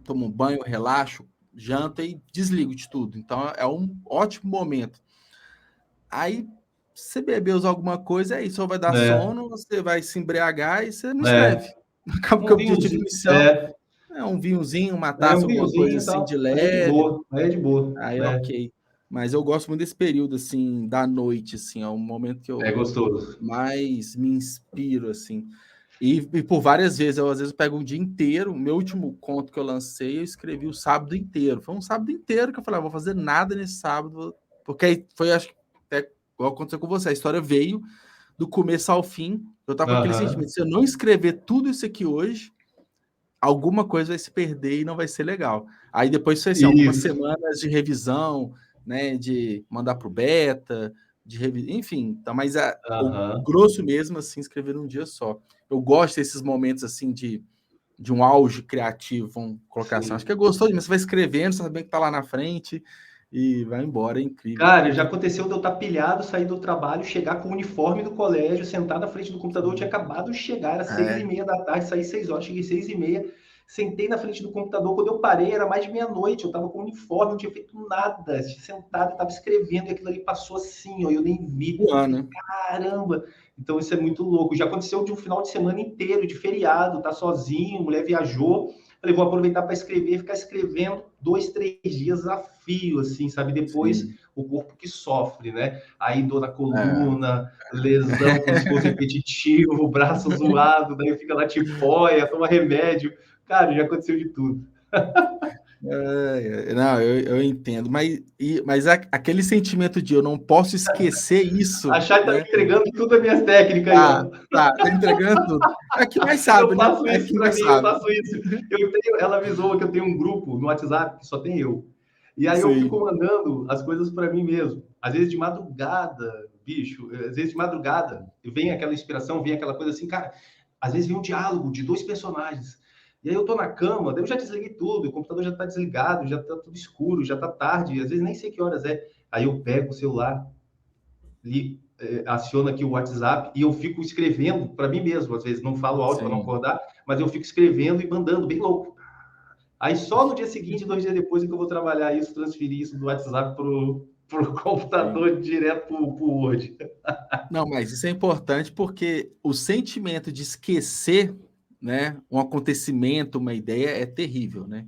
tomo um banho, relaxo, janto e desligo de tudo. Então é um ótimo momento. Aí você bebeu alguma coisa, aí só vai dar É, sono, você vai se embriagar e você não escreve. é. Acaba que Um o objetivo vinhozinho, inicial é um vinhozinho, uma um taça, alguma coisa vinhozinho e assim de tal, aí é de leve, boa, aí é de boa. aí ok. Mas eu gosto muito desse período, assim, da noite, assim, é o momento que É eu gostoso. mais me inspiro, assim. E por várias vezes, às vezes eu pego um dia inteiro, o meu último conto que eu lancei, eu escrevi o sábado inteiro. Foi um sábado inteiro que eu falei, vou fazer nada nesse sábado, porque aí foi, acho que, até igual aconteceu com você, a história veio do começo ao fim, eu tava com aquele Aham. sentimento, se eu não escrever tudo isso aqui hoje, alguma coisa vai se perder e não vai ser legal. Aí depois foi assim, algumas Isso. semanas de revisão, né, de mandar para o beta, enfim, tá, mas o Aham. grosso mesmo, assim, escrever num dia só. Eu gosto desses momentos, assim, de um auge criativo, vamos colocar assim. Acho que Sim. é gostoso, mas você vai escrevendo, você sabe que tá lá na frente e vai embora, é incrível. Cara, já aconteceu de eu estar pilhado, sair do trabalho, chegar com o uniforme do colégio, sentar na frente do computador. Eu tinha acabado de chegar, era seis e É, meia da tarde, saí 6 horas, cheguei 6h30, sentei na frente do computador. Quando eu parei, era mais de meia-noite. Eu estava com o uniforme, não tinha feito nada. Tinha sentado, estava escrevendo e aquilo ali passou assim, ó, eu nem vi. voando, Falei, né? caramba! Então, isso é muito louco. Já aconteceu de um final de semana inteiro, de feriado, tá sozinho, mulher viajou. Falei, vou aproveitar para escrever, ficar escrevendo 2, 3 dias a fio, assim, sabe? Depois, Sim. o corpo que sofre, né? Aí, dor na É. coluna, lesão no esforço repetitivo, braço zoado, daí fica na tipoia, toma remédio. Cara, já aconteceu de tudo. Não, eu entendo, mas aquele sentimento de eu não posso esquecer isso, Achar que tá me né? entregando tudo as minhas técnicas aí, Tá, ó. tá entregando tudo. É que nós Eu sabe, né? faço É isso que para nós mim, eu sabe. faço isso. Ela avisou que eu tenho um grupo no WhatsApp que só tem eu. E aí eu fico Sim, mandando as coisas para mim mesmo. Às vezes de madrugada, bicho, às vezes de madrugada, vem aquela inspiração, vem aquela coisa assim, cara, às vezes vem um diálogo de 2 personagens. E aí eu tô na cama, daí eu já desliguei tudo, o computador já tá desligado, já tá tudo escuro, já tá tarde, às vezes nem sei que horas é. Aí eu pego o celular, aciona aqui o WhatsApp e eu fico escrevendo para mim mesmo. Às vezes não falo áudio para não sim. acordar, mas eu fico escrevendo e mandando bem louco. Aí só no dia seguinte, 2 dias depois, é que eu vou trabalhar isso, transferir isso do WhatsApp pro Sim. computador direto pro Word. Não, mas isso é importante porque o sentimento de esquecer, né, um acontecimento, uma ideia é terrível, né?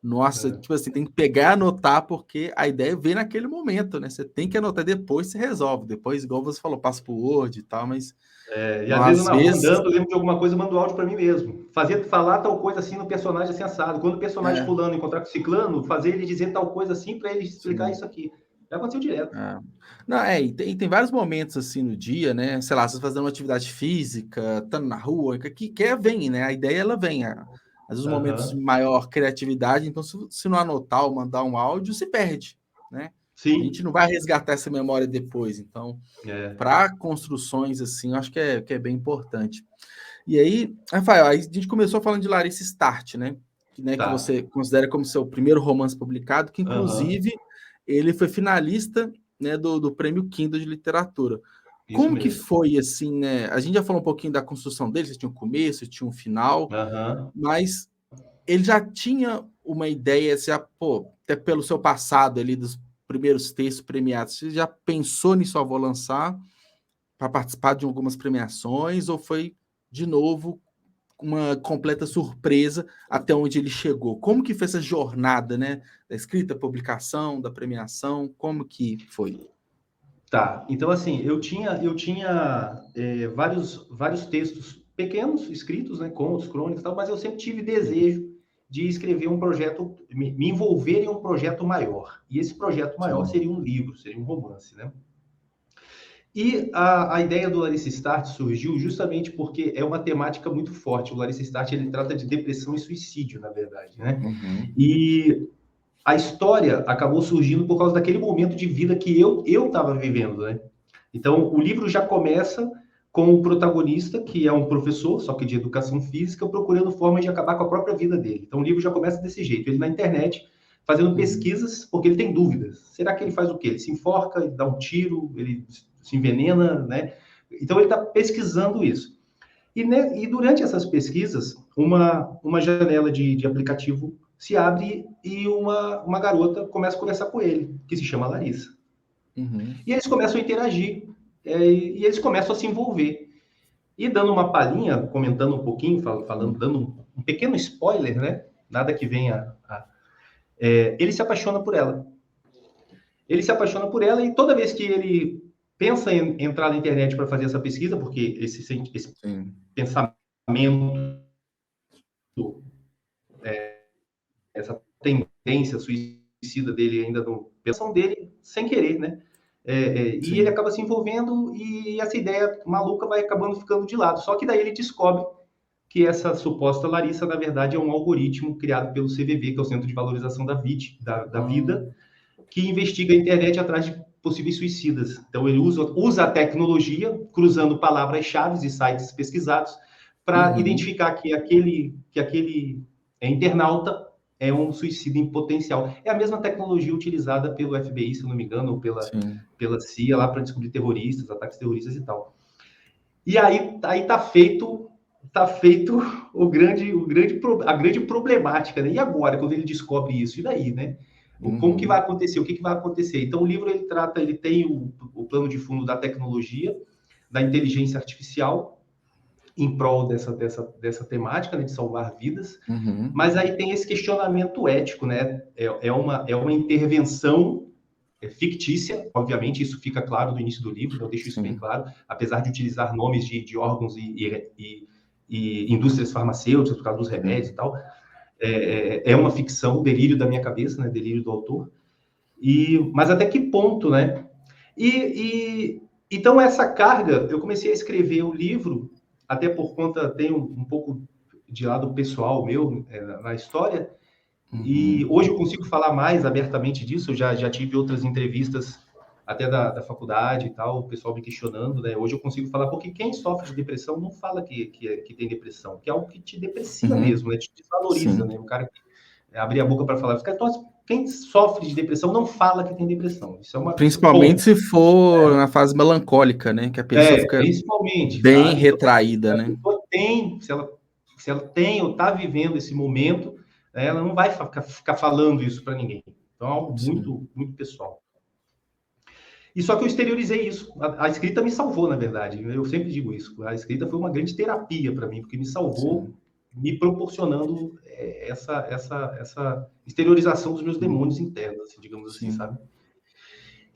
Nossa, É. tipo assim, tem que pegar e anotar porque a ideia vem naquele momento, né? Você tem que anotar depois, você resolve. Depois, igual você falou, passa pro Word e tal, mas E não, às vezes eu às na rua vezes andando, lembro de alguma coisa, mando áudio para mim mesmo. Falar tal coisa assim no personagem assim assado. Quando o personagem é, fulano encontrar com o ciclano, fazer ele dizer tal coisa assim para ele explicar sim. isso aqui. Já aconteceu direto. É. Não, e tem vários momentos assim no dia, né? Sei lá, você fazendo uma atividade física, estando na rua, que quer vem, né? A ideia ela vem. Às vezes momentos de Aham. maior criatividade, então se não anotar ou mandar um áudio, se perde, né? A gente Sim. não vai resgatar essa memória depois. Então, É. para construções assim, eu acho que é bem importante. E aí, Rafael, aí a gente começou falando de Larissa Start, né? Que Tá. você considera como seu primeiro romance publicado, que Aham. inclusive ele foi finalista, né, do Prêmio Kindle de Literatura. Isso Como que mesmo. foi assim, né? A gente já falou um pouquinho da construção dele, você tinha um começo, tinha um final, Aham. mas ele já tinha uma ideia, assim, pô, até pelo seu passado ali dos primeiros textos premiados, você já pensou nisso, vou lançar para participar de algumas premiações, ou foi de novo uma completa surpresa até onde ele chegou? Como que foi essa jornada, né? Da escrita, publicação, da premiação, como que foi? Tá. Então, assim, eu tinha vários textos pequenos escritos, né, contos, crônicas e tal, mas eu sempre tive desejo de escrever um projeto, me envolver em um projeto maior. E esse projeto maior Sim. seria um livro, seria um romance, né? E a ideia do Larissa Start surgiu justamente porque é uma temática muito forte. O Larissa Start, ele trata de depressão e suicídio, na verdade, né? Uhum. E a história acabou surgindo por causa daquele momento de vida que eu estava vivendo, né? Então, o livro já começa com o protagonista, que é um professor, só que de educação física, procurando formas de acabar com a própria vida dele. Então, o livro já começa desse jeito. Ele na internet, fazendo Uhum. pesquisas, porque ele tem dúvidas. Será que ele faz o quê? Ele se enforca, ele dá um tiro, ele se envenena, né? Então, ele está pesquisando isso. E durante essas pesquisas, uma janela de aplicativo se abre e uma garota começa a conversar com ele, que se chama Larissa. Uhum. E eles começam a interagir, e eles começam a se envolver. E dando uma palhinha, comentando um pouquinho, falando, Sim. dando um pequeno spoiler, né? Nada que venha ele se apaixona por ela. Ele se apaixona por ela e toda vez que ele pensa em entrar na internet para fazer essa pesquisa, porque esse Sim. pensamento, essa tendência suicida dele ainda não pensam dele sem querer, né? E ele Sim. acaba se envolvendo e essa ideia maluca vai acabando ficando de lado. Só que daí ele descobre que essa suposta Larissa, na verdade, é um algoritmo criado pelo CVV, que é o Centro de Valorização da Ah, Vida, que investiga a internet atrás de possíveis suicidas. Então, ele usa a tecnologia, cruzando palavras-chave e sites pesquisados, para uhum. identificar que aquele internauta é um suicida em potencial. É a mesma tecnologia utilizada pelo FBI, se não me engano, ou Sim. pela CIA lá para descobrir terroristas, ataques terroristas e tal. E aí tá feito a grande problemática, né? E agora, quando ele descobre isso, e daí, né? Como que vai Uhum. acontecer? O que vai acontecer? Então, o livro ele tem o plano de fundo da tecnologia, da inteligência artificial em prol dessa temática, né, de salvar vidas. Mas aí tem esse questionamento ético, né? É uma intervenção fictícia, obviamente, isso fica claro no início do livro, né? Eu deixo isso bem claro, apesar de utilizar nomes de órgãos e indústrias farmacêuticas, por causa dos remédios e tal. É uma ficção, delírio da minha cabeça, né? Delírio do autor. Mas até que ponto, né? Então, essa carga, eu comecei a escrever o livro, até por conta, tem um pouco de lado pessoal meu na história, e hoje eu consigo falar mais abertamente disso, eu já tive outras entrevistas até da faculdade e tal, o pessoal me questionando, né? Hoje eu consigo falar, porque quem sofre de depressão não fala que tem depressão, que é algo que te deprecia mesmo, né? Te desvaloriza, né? O cara que abrir a boca para falar, quem sofre de depressão não fala que tem depressão. Isso é Principalmente se for na fase melancólica, né? Que a pessoa fica principalmente, bem tá? retraída, então, né? Se ela tem ou está vivendo esse momento, ela não vai ficar falando isso para ninguém. Então, é algo muito, muito pessoal. E só que eu exteriorizei isso. A escrita me salvou, na verdade. Eu sempre digo isso. A escrita foi uma grande terapia para mim, porque me salvou, me proporcionando essa exteriorização dos meus demônios internos, assim, digamos assim, sabe?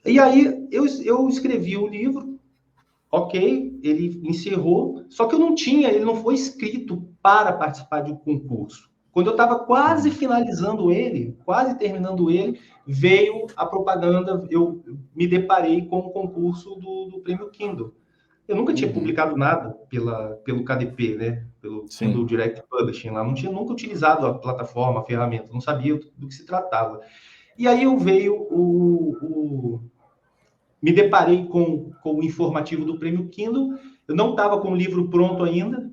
E aí, eu escrevi o livro, ok, ele encerrou, só que ele não foi escrito para participar de um concurso. Quando eu estava quase finalizando ele, quase terminando ele, veio a propaganda, eu me deparei com o concurso do Prêmio Kindle. Eu nunca tinha publicado nada pelo KDP, né? Pelo Kindle Direct Publishing lá. Não tinha nunca utilizado a plataforma, a ferramenta, não sabia do que se tratava. E aí me deparei com o informativo do Prêmio Kindle. Eu não estava com o livro pronto ainda,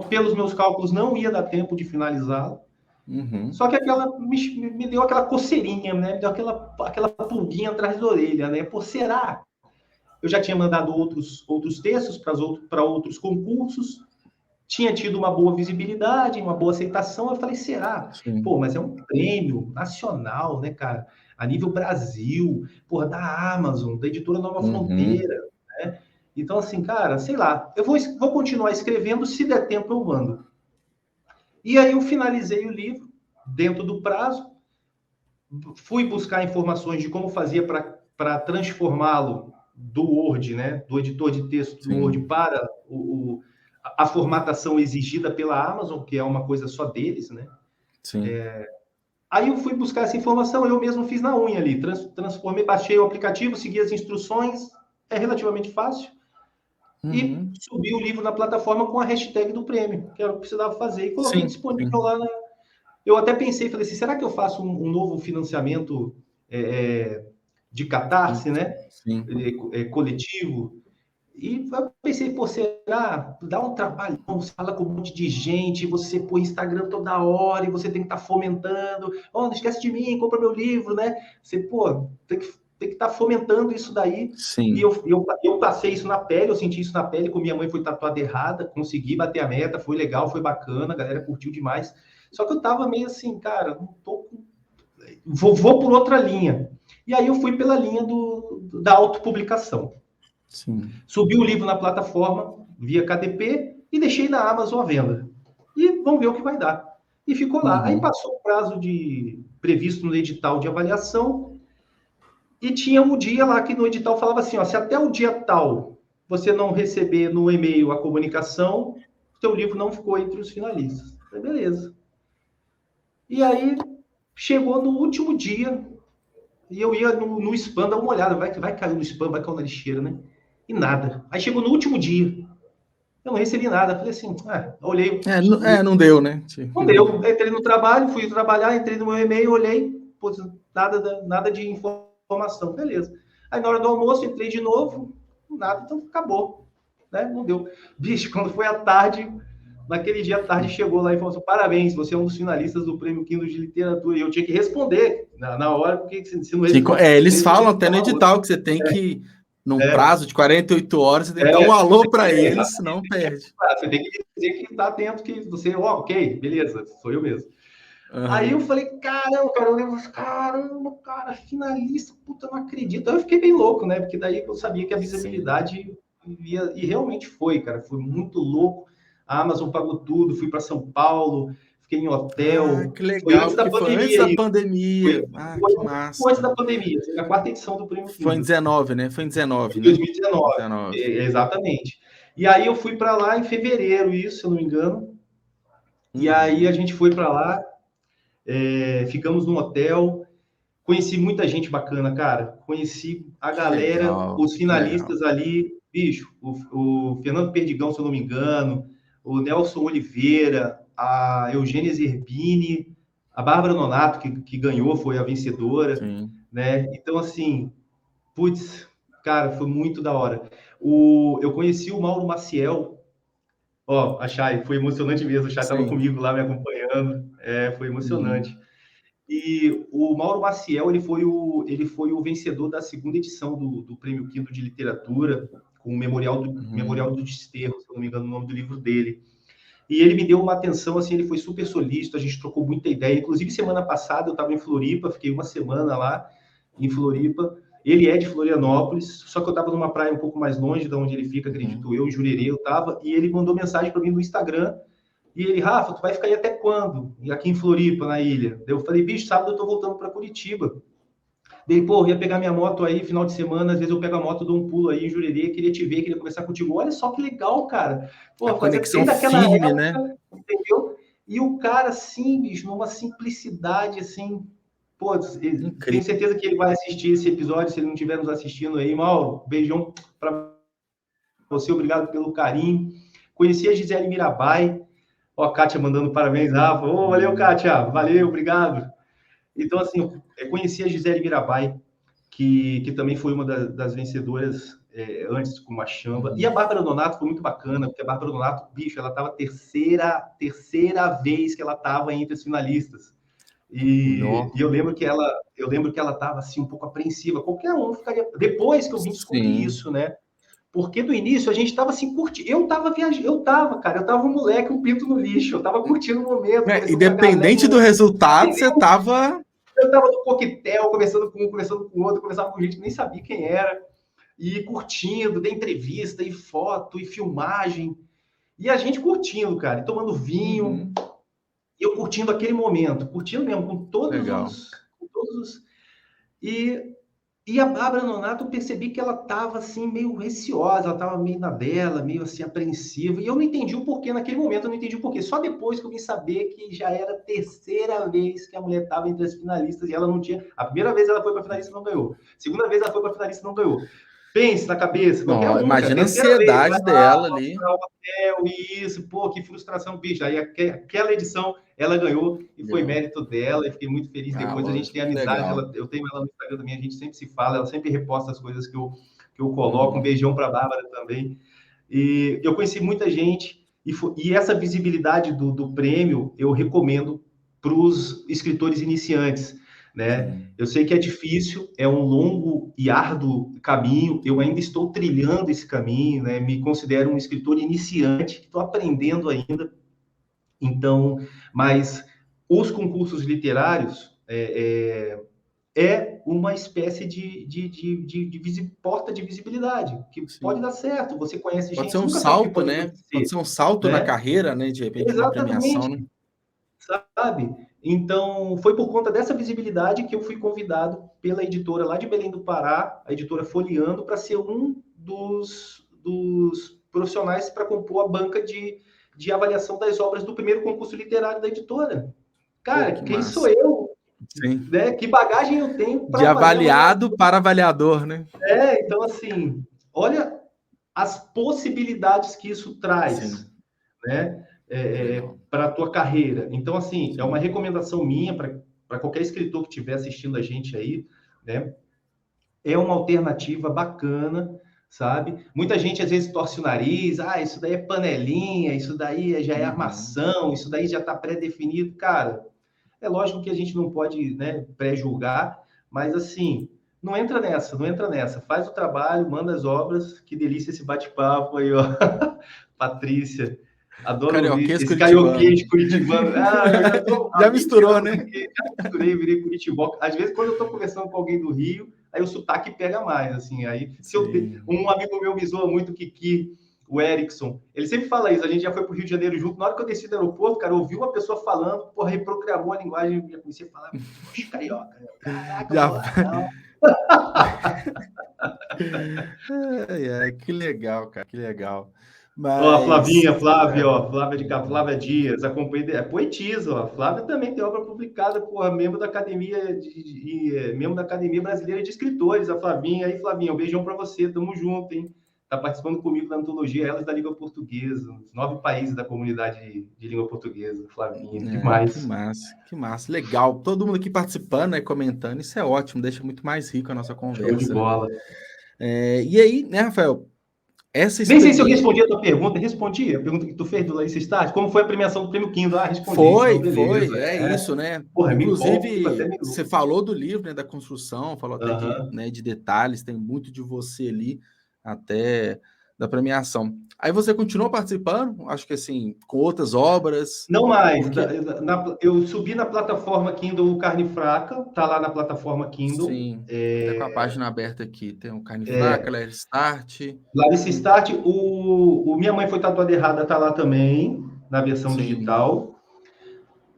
pelos meus cálculos não ia dar tempo de finalizá-lo. Só que me deu aquela coceirinha, né? Me deu aquela pulguinha atrás da orelha, né? Pô, será? Eu já tinha mandado outros textos para outros concursos, tinha tido uma boa visibilidade, uma boa aceitação. Eu falei, será? Pô, mas é um prêmio nacional, né, cara? A nível Brasil, porra, da Amazon, da editora Nova Fronteira, né? Então, assim, cara, sei lá, eu vou continuar escrevendo, se der tempo eu mando. E aí eu finalizei o livro, dentro do prazo, fui buscar informações de como fazia para transformá-lo do Word, né, do editor de texto do Word para a formatação exigida pela Amazon, que é uma coisa só deles, né? Aí eu fui buscar essa informação, eu mesmo fiz na unha ali, transformei, baixei o aplicativo, segui as instruções, é relativamente fácil, e subi o livro na plataforma com a hashtag do prêmio, que era o que precisava fazer, e coloquei disponível lá na... Eu até pensei, falei assim, será que eu faço um novo financiamento de Catarse, né? Coletivo? E eu pensei, pô, será? Dá um trabalho, você fala com um monte de gente, você põe Instagram toda hora e você tem que estar fomentando. Oh, não esquece de mim, compra meu livro, né? Você, pô, tem que estar fomentando isso daí. E eu passei isso na pele, eu senti isso na pele, com minha mãe foi tatuada errada, consegui bater a meta, foi legal, foi bacana, a galera curtiu demais. Só que eu tava meio assim, cara, não tô... vou por outra linha. E aí eu fui pela linha da autopublicação. Subi o livro na plataforma via KDP e deixei na Amazon à venda. E vamos ver o que vai dar. E ficou lá. Aí passou o prazo previsto no edital de avaliação e tinha um dia lá que no edital falava assim, ó, se até o dia tal você não receber no e-mail a comunicação, seu livro não ficou entre os finalistas. Falei, beleza. E aí chegou no último dia e eu ia no spam dar uma olhada, vai cair no spam, vai cair na lixeira, né? E nada. Aí chegou no último dia. Eu não recebi nada. Falei assim, olhei. Não deu, né? Não deu. Entrei no trabalho, fui trabalhar, entrei no meu e-mail, olhei, pô, nada de informação. Beleza. Aí na hora do almoço, entrei de novo, nada, então acabou. Né? Não deu. Bicho, quando foi à tarde, naquele dia à tarde, chegou lá e falou assim, parabéns, você é um dos finalistas do Prêmio Kindle de Literatura. E eu tinha que responder na hora, porque se não responder... eles falam até no edital que você tem que, num prazo de 48 horas, você tem que dar um alô para eles, senão perde. Você tem que dizer que está atento, que você, ok, beleza, sou eu mesmo. Aí eu falei, caramba, cara, eu lembro, caramba, cara, finalista, puta, não acredito. Aí eu fiquei bem louco, né? Porque daí eu sabia que a visibilidade ia, e realmente foi, cara, foi muito louco. A Amazon pagou tudo, fui para São Paulo, fiquei em hotel. Que Foi legal, antes da porque foi antes pandemia da aí. pandemia. Que Foi antes massa. da pandemia, foi a quarta edição do Prêmio Foi em Kindle. 19, né? Foi em 19, Em né? 2019, 19. exatamente. E aí eu fui para lá em fevereiro, isso, se eu não me engano. E aí a gente foi para lá, ficamos num hotel, conheci muita gente bacana, cara. Conheci a Que galera, legal, os que legal. finalistas ali, bicho, o Fernando Perdigão, se eu não me engano, o Nelson Oliveira, a Eugênia Zerbini, a Bárbara Nonato, que ganhou, foi a vencedora, Sim. né? Então, assim, putz, cara, foi muito da hora. Eu conheci o Mauro Maciel, ó, a Chay, foi emocionante mesmo, a Chay estava Sim. comigo lá me acompanhando, foi Uhum. emocionante. E o Mauro Maciel, ele foi o vencedor da segunda edição do Prêmio Kindle de Literatura, com o Memorial do Desterro, se eu não me engano o nome do livro dele. E ele me deu uma atenção, assim, ele foi super solícito, a gente trocou muita ideia. Inclusive, semana passada eu estava em Floripa, fiquei uma semana lá em Floripa. Ele é de Florianópolis, só que eu estava numa praia um pouco mais longe de onde ele fica, acredito eu, em Jurerê eu estava, e ele mandou mensagem para mim no Instagram, e ele, Rafa, tu vai ficar aí até quando? E aqui em Floripa, na ilha. Eu falei, bicho, sábado eu tô voltando para Curitiba. Daí, pô, eu ia pegar minha moto aí, final de semana, às vezes eu pego a moto, dou um pulo aí em Jurerê, queria te ver, queria conversar contigo. Olha só que legal, cara. A Pô, fazia conexão desde aquela firme, né? época, entendeu? E o cara, assim, bicho, numa simplicidade, assim, pô, tenho Incrível. certeza que ele vai assistir esse episódio, se ele não estiver nos assistindo aí. Mauro, beijão para você, obrigado pelo carinho. Conheci a Gisele Mirabai, ó, a Kátia mandando parabéns, Rafa. Ô, valeu, Kátia, valeu, obrigado. Então, assim, eu conheci a Gisele Mirabai, que também foi uma das vencedoras antes com uma chamba. E a Bárbara Donato foi muito bacana, porque a Bárbara Donato, bicho, ela estava terceira vez que ela estava entre os finalistas. E eu lembro que ela estava assim um pouco apreensiva. Qualquer um ficaria. Depois que eu vim descobrir Sim. isso, né? Porque do início a gente estava assim curtindo. Eu estava viajando, cara, eu estava um moleque, um pinto no lixo, eu estava curtindo o momento, conversando com a galera, Independente do resultado, você entendeu? tava. Eu estava no coquetel, conversando com um, conversando com o outro, conversava com gente que nem sabia quem era, e curtindo, de entrevista, e foto, e filmagem. E a gente curtindo, cara, e tomando vinho, e eu curtindo aquele momento, curtindo mesmo, com todos Legal. os. Com todos os e a Bárbara Nonato, eu percebi que ela estava assim, meio receosa, ela estava meio na dela, meio assim, apreensiva. E eu não entendi o porquê naquele momento, eu não entendi o porquê. Só depois que eu vim saber que já era a terceira vez que a mulher estava entre as finalistas e ela não tinha. A primeira vez ela foi para finalista e não ganhou. A segunda vez ela foi para finalista e não ganhou. Pense na cabeça, qualquer Não, um, cara. imagina a Terceira vez, vai ansiedade lá, dela ali. para o hotel, isso, pô, que frustração, bicho. Aí aquela edição ela ganhou e foi Ganhou. mérito dela, e fiquei muito feliz. Depois a gente Lógico, tem que amizade, legal. eu tenho ela no Instagram também, a gente sempre se fala, ela sempre reposta as coisas que eu coloco. Um beijão para a Bárbara também. E eu conheci muita gente, e essa visibilidade do prêmio eu recomendo para os escritores iniciantes, né? Sim. Eu sei que é difícil, é um longo e árduo caminho, eu ainda estou trilhando esse caminho, né? Me considero um escritor iniciante, estou aprendendo ainda. Então, mas os concursos literários é uma espécie de porta de visibilidade, que pode Sim. dar certo. Você conhece Pode ser gente, você um nunca sabe o que salto, pode né? Pode acontecer, ser um salto na né? carreira, né? De repente, uma premiação, né? Exatamente, sabe? Então, foi por conta dessa visibilidade que eu fui convidado pela editora lá de Belém do Pará, a editora Folheando, para ser um dos profissionais para compor a banca de avaliação das obras do primeiro concurso literário da editora. Pô, Cara, que quem sou massa. eu? Sim. Né? Que bagagem eu tenho De para fazer avaliação? avaliado para avaliador, né? Então, assim, olha as possibilidades que isso traz, Sim. né? Legal. Para a tua carreira. Então, assim, é uma Sim. recomendação minha para qualquer escritor que estiver assistindo a gente aí, né? É uma alternativa bacana, sabe? Muita gente às vezes torce o nariz, isso daí é panelinha, isso daí já é armação, isso daí já está pré-definido. Cara, é lógico que a gente não pode, né, pré-julgar, mas assim, não entra nessa, não entra nessa. Faz o trabalho, manda as obras, que delícia esse bate-papo aí, ó. Patrícia. Adoro ouvir Carioquês esse curitibano. carioquês curitibano. Ah, eu já tô há Já 20 misturou, anos né? aqui, já misturei, virei curitibano. Às vezes, quando eu estou conversando com alguém do Rio, aí o sotaque pega mais, assim. Aí, Sim. um amigo meu me zoa muito, o Kiki, o Erickson, ele sempre fala isso, a gente já foi para o Rio de Janeiro junto, na hora que eu desci do aeroporto, cara, eu ouvi uma pessoa falando, porra, reprogramou a linguagem, já comecei a falar, poxa, carioca. Caraca, Já... bolão. Ai, ai, que legal, cara, que legal. Ó, a Mas, Flavinha, Flávia, é, ó, Flávia de Cá, Flávia Dias, acompanhei, é poetisa, ó. Flávia também tem obra publicada, porra, membro da Academia membro da Academia Brasileira de Escritores, a Flavinha. Aí, Flavinha, um beijão para você, tamo junto, hein? Tá participando comigo da antologia Elas da Língua Portuguesa, os 9 países da comunidade de língua portuguesa, Flavinha, que demais. massa, que massa, legal. Todo mundo aqui participando, né, comentando, isso é ótimo, deixa muito mais rico a nossa Show de conversa, né? bola. E aí, né, Rafael, essa Nem sei se eu experiência respondi a tua pergunta, respondi a pergunta que tu fez do Laís Start, como foi a premiação do Prêmio Kindle? Ah, respondi, então beleza. é isso, né? Porra, me empolgo, fico até Inclusive, meio... você falou do livro, né, da construção, falou até de, Aham. né, de detalhes, tem muito de você ali, até da premiação. Aí você continuou participando, acho que assim, com outras obras, Não mais. porque, Eu subi na plataforma Kindle Carne Fraca, tá lá na plataforma Kindle. sim, até com a página aberta aqui, tem o Carne Fraca, Ler Start, Larissa o, Start, Minha Mãe Foi Tatuada Errada, tá lá também, na versão sim, digital.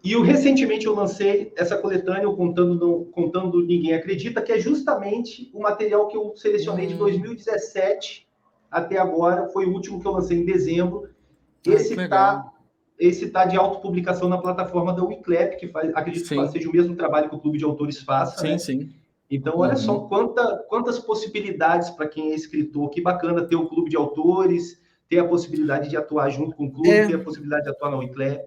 E recentemente eu lancei essa coletânea, Contando Ninguém Acredita, que é justamente o material que eu selecionei de 2017 até agora. Foi o último que eu lancei em dezembro. que Esse legal, tá, esse tá de autopublicação na plataforma da Wiclap, que acredito que sim, seja o mesmo trabalho que o Clube de Autores faça, sim, né? sim, Então, olha só uhum. quantas possibilidades para quem é escritor. Que bacana ter o clube de autores, ter a possibilidade de atuar junto com o clube, É, ter a possibilidade de atuar na Wiclap.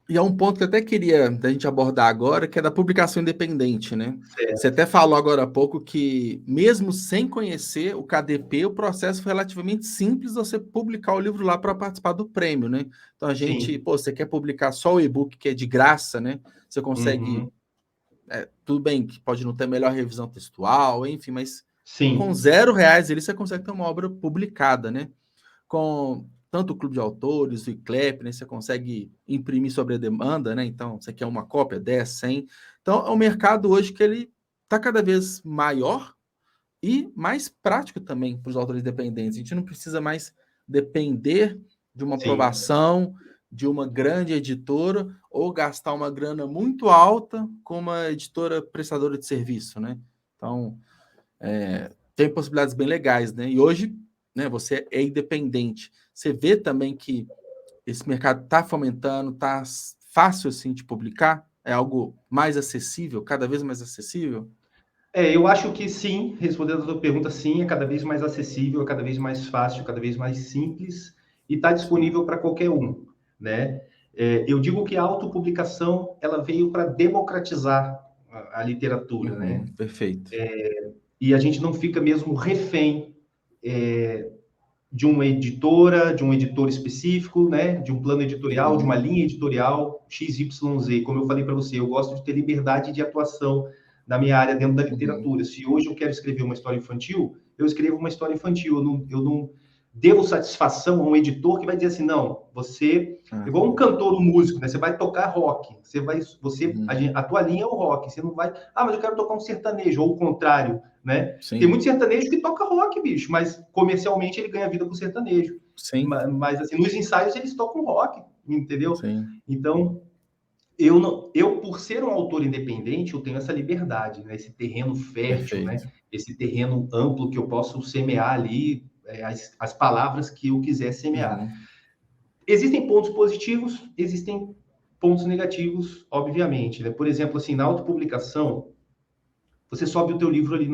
e é um ponto que eu até queria da gente abordar agora, que é da publicação independente, né? Você Certo. até falou agora há pouco que, mesmo sem conhecer o KDP, o processo foi relativamente simples você publicar o livro lá para participar do prêmio, né? Então a gente, Sim. pô, você quer publicar só o e-book, que é de graça, né? Você consegue, Uhum. tudo bem que pode não ter melhor revisão textual, enfim, mas com Sim. R$ 0 ali você consegue ter uma obra publicada, né? Com tanto o Clube de Autores, o ICLEP, né? Você consegue imprimir sobre a demanda, né? Então, você quer uma cópia, 10, 100. Então, é um mercado hoje que ele está cada vez maior e mais prático também para os autores independentes. A gente não precisa mais depender de uma Sim. aprovação de uma grande editora ou gastar uma grana muito alta com uma editora prestadora de serviço, né? Então, tem possibilidades bem legais, né? E hoje, né, você é independente. Você vê também que esse mercado está fomentando, está fácil assim de publicar, é algo mais acessível, cada vez mais acessível. Eu acho que sim, respondendo a tua pergunta, sim, é cada vez mais acessível, é cada vez mais fácil, cada vez mais simples e está Sim. disponível para qualquer um, né? Eu digo que a autopublicação ela veio para democratizar a literatura, Uhum, né? perfeito. E a gente não fica mesmo refém de uma editora, de um editor específico, né? De um plano editorial, de uma Uhum, linha editorial XYZ. Como eu falei para você, eu gosto de ter liberdade de atuação na minha área dentro da uhum, literatura. Se hoje eu quero escrever uma história infantil, eu escrevo uma história infantil. Eu não devo satisfação a um editor que vai dizer assim, não, você, ah, igual um cantor, um músico, né? Você vai tocar rock, uhum, a tua linha é o rock, você não vai, mas eu quero tocar um sertanejo, ou o contrário, né? Tem sim, muito sertanejo que toca rock, bicho, mas comercialmente ele ganha vida com sertanejo. sim, Mas assim, nos ensaios eles tocam rock, entendeu? sim, Então, eu por ser um autor independente, eu tenho essa liberdade, né? Esse terreno fértil, né? perfeito. Esse terreno amplo que eu posso semear ali as palavras que eu quiser semear. Uhum, Existem pontos positivos, existem pontos negativos, obviamente, né? Por exemplo, assim, na autopublicação, você sobe o teu livro ali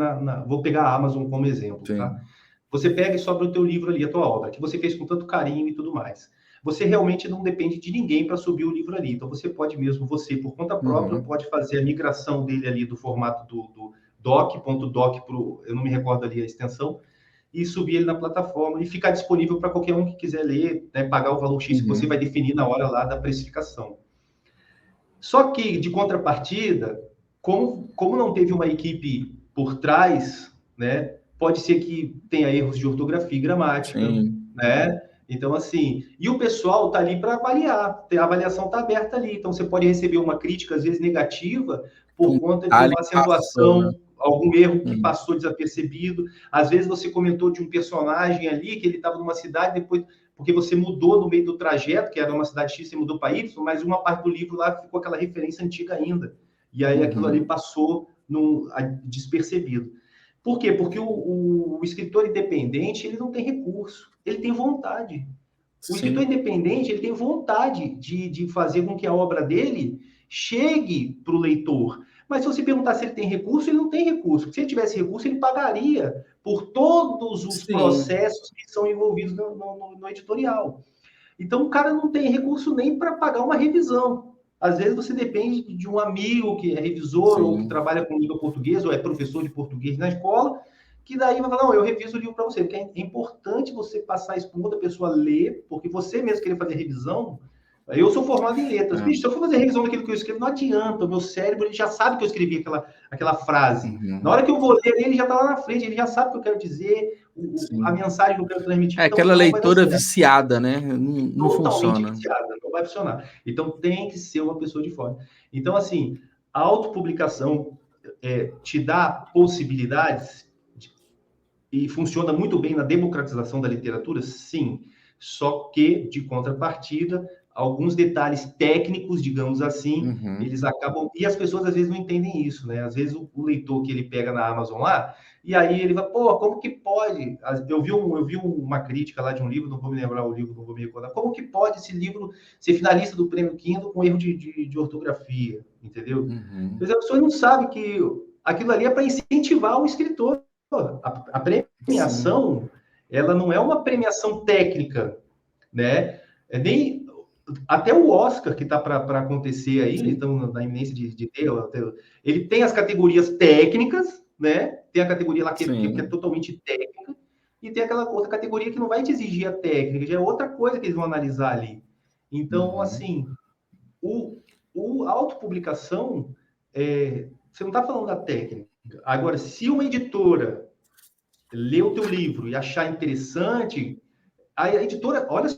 vou pegar a Amazon como exemplo, tá? sim, Você pega e sobe o teu livro ali, a tua obra, que você fez com tanto carinho e tudo mais. Você realmente não depende de ninguém para subir o livro ali. Então, você pode mesmo, você, por conta própria, uhum, pode fazer a migração dele ali do formato do doc.doc para eu não me recordo ali a extensão, e subir ele na plataforma e ficar disponível para qualquer um que quiser ler, né, pagar o valor X que você vai uhum, definir na hora lá da precificação. Só que, de contrapartida, como não teve uma equipe por trás, né, pode ser que tenha erros de ortografia e gramática, sim, né? Então, assim, e o pessoal está ali para avaliar, a avaliação está aberta ali. Então, você pode receber uma crítica, às vezes negativa, por Um conta de detalhe uma que passou, né? acentuação, algum erro que Uhum. passou desapercebido. Às vezes, você comentou de um personagem ali, que ele estava numa cidade, depois, porque você mudou no meio do trajeto, que era uma cidade X, você mudou para Y, mas uma parte do livro lá ficou aquela referência antiga ainda. E aí, aquilo ali passou despercebido. Por quê? Porque o escritor independente, ele não tem recurso, ele tem vontade. O escritor Sim. independente, ele tem vontade de fazer com que a obra dele chegue para o leitor. Mas se você perguntar se ele tem recurso, ele não tem recurso. Se ele tivesse recurso, ele pagaria por todos os Sim. processos que são envolvidos no editorial. Então, o cara não tem recurso nem para pagar uma revisão. Às vezes você depende de um amigo que é revisor ou que Sim. trabalha com língua portuguesa ou é professor de português na escola, que daí vai falar, não, eu reviso o livro para você. Porque é importante você passar isso para outra pessoa ler, porque você mesmo querer fazer revisão. Eu sou formado em letras. É. Bicho, se eu for fazer revisão daquilo que eu escrevo, não adianta. O meu cérebro ele já sabe que eu escrevi aquela frase. Na hora que eu vou ler, ele já está lá na frente, ele já sabe o que eu quero dizer, a mensagem que eu quero transmitir, É então aquela não vai dar leitura certo. viciada, né? Não Totalmente funciona. viciada, não vai funcionar. Então tem que ser uma pessoa de fora. Então, assim, a autopublicação te dá possibilidades e funciona muito bem na democratização da literatura, sim. Só que, de contrapartida, alguns detalhes técnicos, digamos assim, eles acabam... E as pessoas, às vezes, não entendem isso, né? Às vezes, o leitor que ele pega na Amazon lá, e aí ele vai, pô, como que pode? Eu vi uma crítica lá de um livro, não vou me lembrar o livro, não vou me recordar. Como que pode esse livro ser finalista do Prêmio Kindle com erro de ortografia, entendeu? Mas as pessoas não sabem que aquilo ali é para incentivar o escritor. A premiação, ela não é uma premiação técnica, né? Nem até o Oscar que está para acontecer aí, então na iminência de ter, ele tem as categorias técnicas, né? Tem a categoria lá que é totalmente técnica e tem aquela outra categoria que não vai te exigir a técnica, já é outra coisa que eles vão analisar ali. Então, assim, a autopublicação, você não está falando da técnica. Agora, se uma editora ler o teu livro e achar interessante, a editora, olha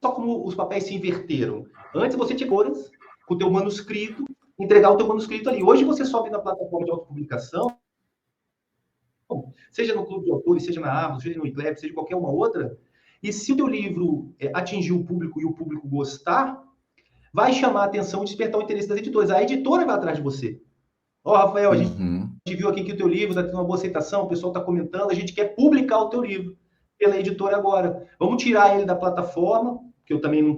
só como os papéis se inverteram. Antes você tinha editoras com o teu manuscrito, entregar o teu manuscrito ali. Hoje você sobe na plataforma de autopublicação, seja no Clube de Autores, seja na Amazon, seja no Eclipse, seja qualquer uma outra, e se o teu livro atingir o público e o público gostar, vai chamar a atenção e despertar o interesse das editoras. A editora vai atrás de você. Ó, Rafael, a gente viu aqui que o teu livro está tendo uma boa aceitação, o pessoal está comentando, a gente quer publicar o teu livro pela editora agora. Vamos tirar ele da plataforma, que eu também não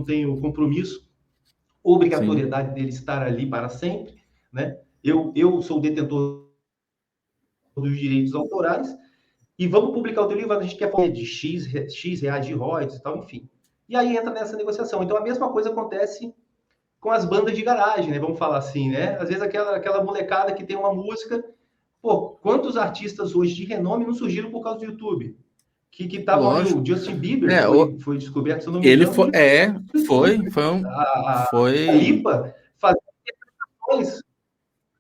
tenho compromisso, obrigatoriedade dele estar ali para sempre, né? Eu sou o detentor dos direitos autorais, e vamos publicar o teu livro, a gente quer falar de X reais de royalties e tal, enfim. E aí entra nessa negociação. Então, a mesma coisa acontece com as bandas de garagem, né? Vamos falar assim, né? Às vezes aquela molecada que tem uma música... Pô, quantos artistas hoje de renome não surgiram por causa do YouTube? Que estavam ali, o Justin Bieber foi descoberto, se eu não me ele engano. Foi. A Lipa fazia apresentações,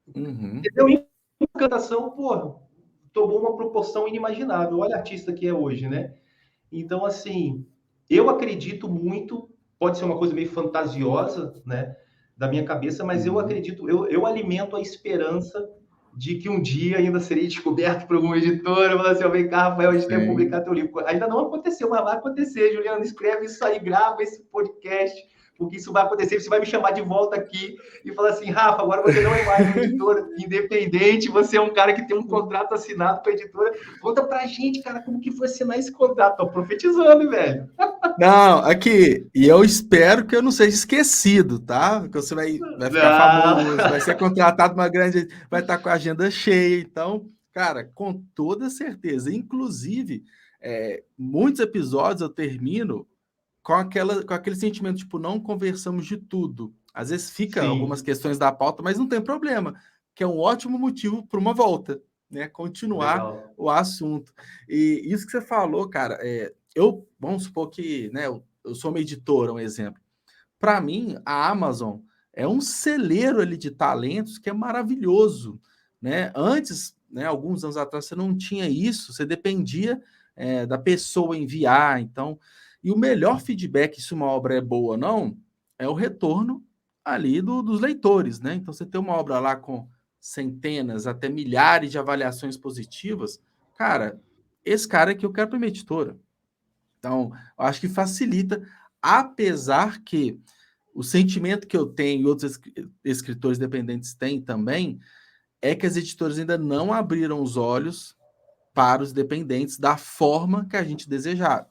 entendeu? Cantação, pô, tomou uma proporção inimaginável. Olha a artista que é hoje, né? Então, assim, eu acredito muito, pode ser uma coisa meio fantasiosa, né, da minha cabeça, mas eu acredito, eu alimento a esperança de que um dia ainda serei descoberto por alguma editora, falar assim, vem cá, Rafael, a gente quer publicar teu livro. Ainda não aconteceu, mas vai acontecer, Juliano, escreve isso aí, grava esse podcast, porque isso vai acontecer, você vai me chamar de volta aqui e falar assim, Rafa, agora você não é mais uma editora independente, você é um cara que tem um contrato assinado com a editora. Conta pra gente, cara, como que foi assinar esse contrato? Tô profetizando, velho. Não, aqui, e eu espero que eu não seja esquecido, tá? Porque você vai ficar famoso, vai ser contratado uma grande, vai estar com a agenda cheia. Então, cara, com toda certeza. Inclusive, muitos episódios eu termino com aquele sentimento, tipo, não conversamos de tudo. Às vezes fica algumas questões da pauta, mas não tem problema, que é um ótimo motivo para uma volta, né? Continuar o assunto. E isso que você falou, cara, vamos supor que, né, eu sou uma editora, um exemplo. Para mim, a Amazon é um celeiro ali de talentos que é maravilhoso, né? Antes, né, alguns anos atrás, você não tinha isso, você dependia da pessoa enviar. Então, e o melhor feedback se uma obra é boa ou não é o retorno ali dos leitores, né? Então, você tem uma obra lá com centenas até milhares de avaliações positivas, cara, esse cara é que eu quero para minha editora. Então, eu acho que facilita, apesar que o sentimento que eu tenho e outros escritores independentes têm também é que as editoras ainda não abriram os olhos para os independentes da forma que a gente deseja,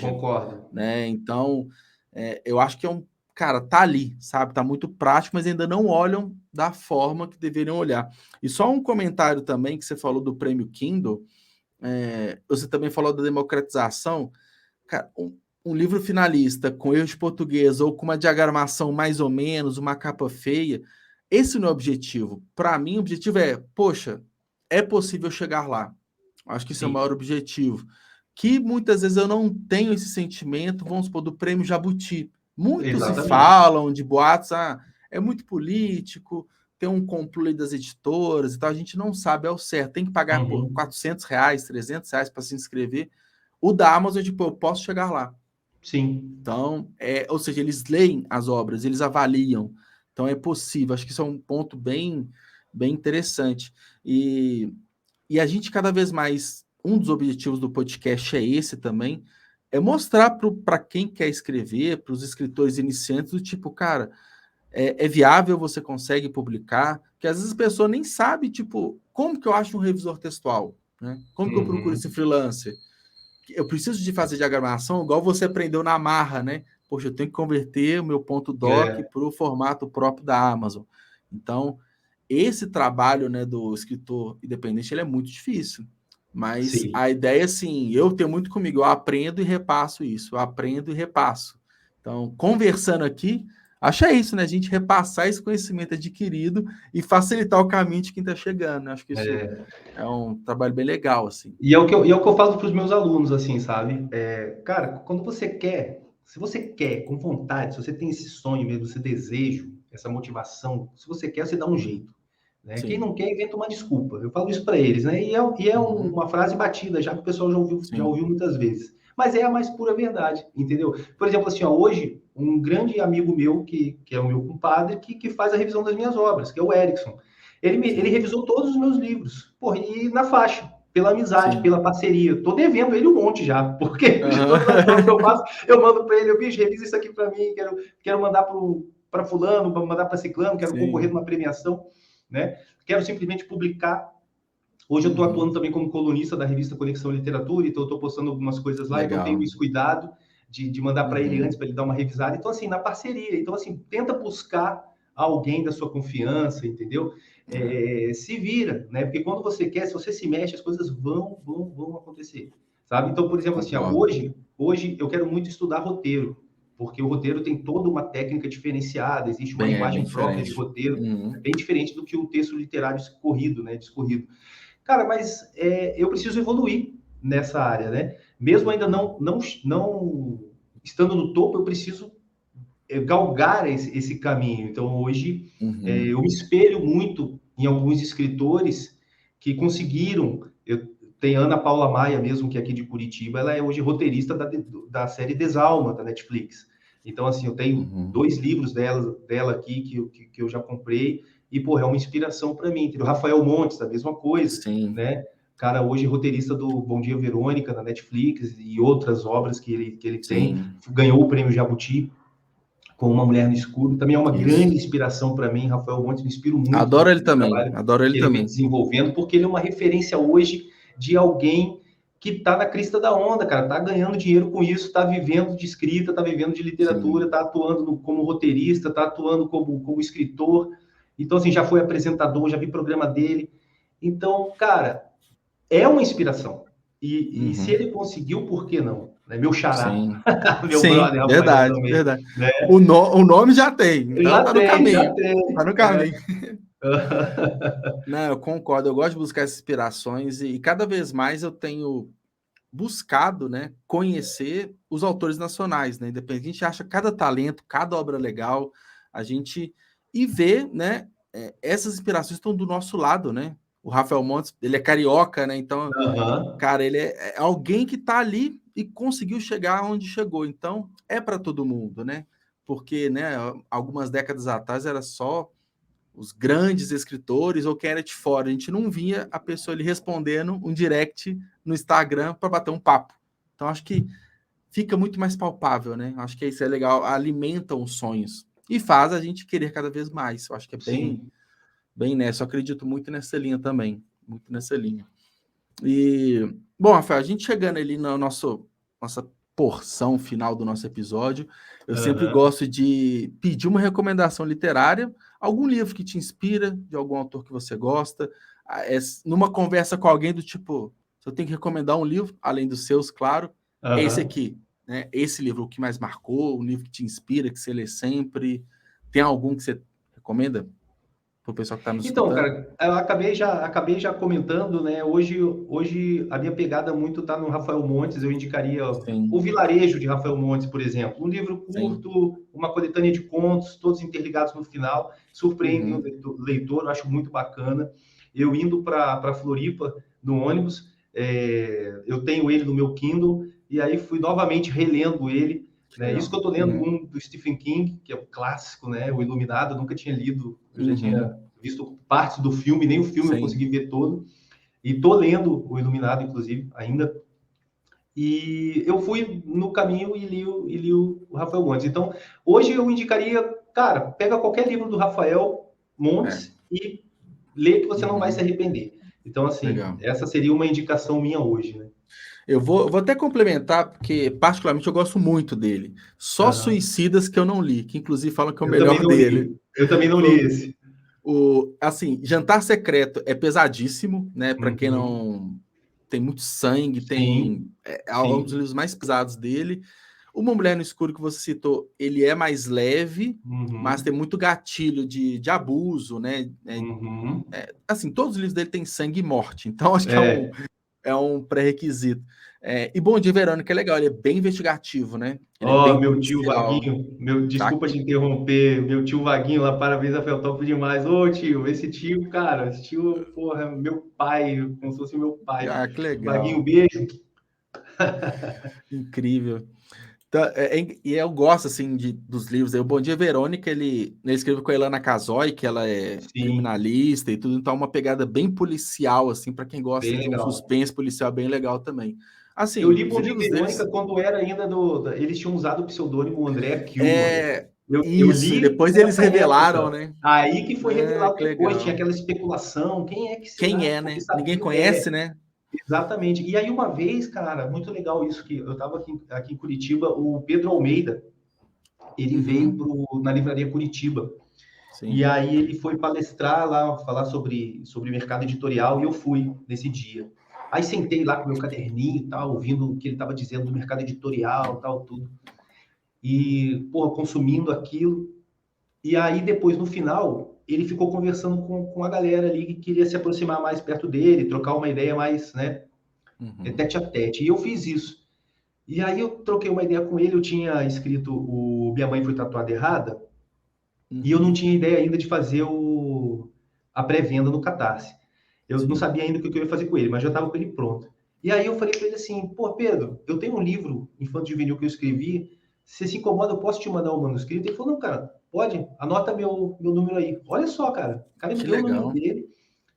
Concordo. né? Então, eu acho que cara, tá ali, sabe? Tá muito prático, mas ainda não olham da forma que deveriam olhar. E só um comentário também que você falou do prêmio Kindle, você também falou da democratização. Cara, um livro finalista com erro de português ou com uma diagramação mais ou menos, uma capa feia, esse não é o objetivo. Para mim, o objetivo é, poxa, é possível chegar lá. Acho que esse é o Sim, maior objetivo. Que muitas vezes eu não tenho esse sentimento, vamos supor, do prêmio Jabuti. Muitos se exatamente. falam de boatos, é muito político, tem um complô aí das editoras, então a gente não sabe ao certo. Tem que pagar por Uhum. R$ 400, R$ 300 para se inscrever. O da Amazon, tipo, eu posso chegar lá. Sim, Então, ou seja, eles leem as obras, eles avaliam. Então, é possível. Acho que isso é um ponto bem, bem interessante. E a gente, cada vez mais, um dos objetivos do podcast é esse também, é mostrar para quem quer escrever, para os escritores iniciantes, do tipo, cara, é viável, você consegue publicar, que às vezes a pessoa nem sabe, tipo, como que eu acho um revisor textual, né? Como que eu procuro esse uhum. freelancer? Eu preciso de fazer diagramação, igual você aprendeu na marra, né? Poxa, eu tenho que converter o meu ponto doc É, para o formato próprio da Amazon. Então, esse trabalho, né, do escritor independente, ele é muito difícil. Mas sim. a ideia, assim, eu tenho muito comigo, eu aprendo e repasso isso, eu aprendo e repasso. Então, conversando aqui, acho isso, né? A gente repassar esse conhecimento adquirido e facilitar o caminho de quem está chegando. Acho que isso É. é um trabalho bem legal, assim. E é o que eu falo para os meus alunos, assim, sabe? Cara, quando você quer, se você quer com vontade, se você tem esse sonho mesmo, esse desejo, essa motivação, se você quer, você dá um jeito. Né? Quem Sim. não quer, inventa uma desculpa. Eu falo isso para eles, né? E é Uhum. uma frase batida, já que o pessoal já ouviu Sim. muitas vezes. Mas é a mais pura verdade, entendeu? Por exemplo, assim, ó, hoje, um grande amigo meu, que é o meu compadre, que faz a revisão das minhas obras, que é o Erickson. Ele Sim, revisou todos os meus livros. Porra, e na faixa, pela amizade, sim. pela parceria. Tô devendo ele um monte já, porque de todas as provas que eu Aham. faço, eu mando para ele, eu bicho, revisa isso aqui para mim, quero mandar para fulano, mandar para ciclano, quero concorrer Sim. numa premiação, né? Quero simplesmente publicar. Hoje eu estou atuando Uhum. também como colunista da revista Conexão Literatura, então eu estou postando algumas coisas lá, então eu tenho Legal. esse cuidado de mandar para ele antes, Uhum. para ele dar uma revisada. Então, assim, na parceria. Então, assim, tenta buscar alguém da sua confiança, entendeu? É, Se vira, né? Porque quando você quer, se você se mexe, as coisas vão acontecer, sabe? Então, por exemplo, assim, ó, concordo. hoje eu quero muito estudar roteiro, porque o roteiro tem toda uma técnica diferenciada, existe uma Bem linguagem própria de diferente. roteiro, é Uhum. bem diferente do que o texto literário escorrido, né? Discorrido. Cara, mas eu preciso evoluir nessa área, né? Mesmo ainda Uhum. não estando no topo, eu preciso galgar esse caminho. Então, hoje, Uhum. eu me espelho muito em alguns escritores que conseguiram. Tem Ana Paula Maia, mesmo, que é aqui de Curitiba, ela é hoje roteirista da série Desalma, da Netflix. Então, assim, eu tenho Uhum. 2 livros dela aqui que eu já comprei, e, pô, é uma inspiração para mim. O Rafael Montes, a mesma coisa, Sim, né? Cara, hoje roteirista do Bom Dia Verônica, na Netflix, e outras obras que ele tem, sim. ganhou o prêmio Jabuti com Uma Mulher no Escuro, também é uma grande Isso. inspiração para mim. Rafael Montes, me inspiro muito Adoro ele no também. trabalho Adoro ele que ele vem também. desenvolvendo, porque ele é uma referência hoje de alguém que está na crista da onda, cara, está ganhando dinheiro com isso, está vivendo de escrita, está vivendo de literatura, Sim. está atuando como roteirista, está atuando como escritor. Então, assim, já foi apresentador, já vi programa dele. Então, cara, é uma inspiração. E se Uhum. ele conseguiu, por que não? Né? Meu xará, Sim. meu Sim, brother Rafael verdade, também, verdade. né? O nome já tem, então Já tá no tem, já caminho. Tá tem, no né? caminho. Não, eu concordo. Eu gosto de buscar essas inspirações e cada vez mais eu tenho buscado, né, conhecer os autores nacionais, né? Independente, a gente acha cada talento, cada obra legal, a gente e vê, né, essas inspirações estão do nosso lado, né? O Rafael Montes, ele é carioca, né? Então, Aham. cara, ele é alguém que tá ali e conseguiu chegar onde chegou. Então, é para todo mundo, né? Porque, né, algumas décadas atrás era só os grandes escritores ou quem era de fora. A gente não via a pessoa ali respondendo um direct no Instagram para bater um papo. Então, acho que fica muito mais palpável, né? Acho que isso é legal, alimenta os sonhos e faz a gente querer cada vez mais. Eu acho que é Sim. bem nessa. Eu acredito muito nessa linha também, muito nessa linha. E, bom, Rafael, a gente chegando ali na nossa porção final do nosso episódio, eu sempre Aham. gosto de pedir uma recomendação literária, algum livro que te inspira, de algum autor que você gosta, numa conversa com alguém do tipo, se eu tenho que recomendar um livro, além dos seus, claro, é esse Aham. aqui, né? Esse livro, o que mais marcou, um livro que te inspira, que você lê sempre. Tem algum que você recomenda para o pessoal que está nos Então, escutando? cara, eu acabei já comentando, né? Hoje a minha pegada muito tá no Rafael Montes. Eu indicaria O Sim, Vilarejo de Rafael Montes, por exemplo. Um livro sim. curto, uma coletânea de contos, todos interligados no final, surpreendem o Uhum, leitor, eu acho muito bacana. Eu indo para Floripa no ônibus, eu tenho ele no meu Kindle, e aí fui novamente relendo ele. que Né? Isso legal. que eu estou lendo Uhum. um do Stephen King, que é o clássico, né? O Iluminado, eu nunca tinha lido, eu já tinha Uhum, visto partes do filme, nem o filme eu sim. consegui ver todo. E tô lendo o Iluminado, inclusive, ainda. E eu fui no caminho e li o Rafael Montes. Então, hoje eu indicaria, cara, pega qualquer livro do Rafael É. Montes e lê que você não vai se Uhum, arrepender. Então, assim, legal. essa seria uma indicação minha hoje, né? Eu vou até complementar, porque particularmente eu gosto muito dele. Só Aham. Suicidas que eu não li, que inclusive falam que é o Eu também melhor não dele. li. Eu também não li Foi esse. assim, Jantar Secreto é pesadíssimo, né? Para quem Uhum. não tem muito sangue, Sim, é um dos sim. livros mais pesados dele. Uma Mulher no Escuro que você citou, ele é mais leve, mas tem Uhum. muito gatilho de abuso, né? Uhum. Assim, todos os livros dele têm sangue e morte, então acho que É. é um pré-requisito. E Bom Dia, Verônica é legal, ele é bem investigativo, né? Ele é Ó, bem meu tio policial. Vaguinho, Tá? desculpa te interromper, meu tio Vaguinho lá, parabéns, Rafael, top demais. Ô, tio, esse tio, cara, esse tio, porra, meu pai, como se fosse meu pai. Ah, que Vaguinho, legal. beijo. Incrível. Então, e eu gosto, assim, dos livros. O Bom Dia, Verônica, ele escreveu com a Elana Casoy, que ela é Sim, criminalista e tudo, então é uma pegada bem policial, assim, para quem gosta bem de um legal. suspense policial bem legal também. Eu Assim, li os Bom Dia livros Verônica deles quando era ainda eles tinham usado o pseudônimo André Kilmer. é Eu isso, e li depois eles nessa revelaram, época, né? aí que foi revelado Que depois, tinha legal. aquela especulação, quem é que Quem será? é, Porque né? Ninguém sabia, conhece, né? exatamente. E aí, uma vez, cara, muito legal isso, que eu estava aqui em Curitiba, o Pedro Almeida, ele veio Uhum, na Livraria Curitiba. E sim. aí ele foi palestrar lá, falar sobre mercado editorial, e eu fui nesse dia. Aí sentei lá com meu caderninho e tal, ouvindo o que ele estava dizendo do mercado editorial, tal, tudo. E, porra, consumindo aquilo. E aí, depois, no final, ele ficou conversando com a galera ali que queria se aproximar mais perto dele, trocar uma ideia mais, né, Uhum, tete a tete. E eu fiz isso. E aí eu troquei uma ideia com ele, eu tinha escrito o Minha Mãe Foi Tatuada Errada, e eu não uhum, tinha ideia ainda de fazer a pré-venda no Catarse. Eu não sim. sabia ainda o que eu ia fazer com ele, mas já estava com ele pronto. E aí eu falei para ele assim, pô, Pedro, eu tenho um livro infanto juvenil que eu escrevi, se se incomoda, eu posso te mandar o manuscrito? Ele falou, não, cara, pode, anota meu número aí. Olha só, cara, o cara me Que deu o número legal. dele,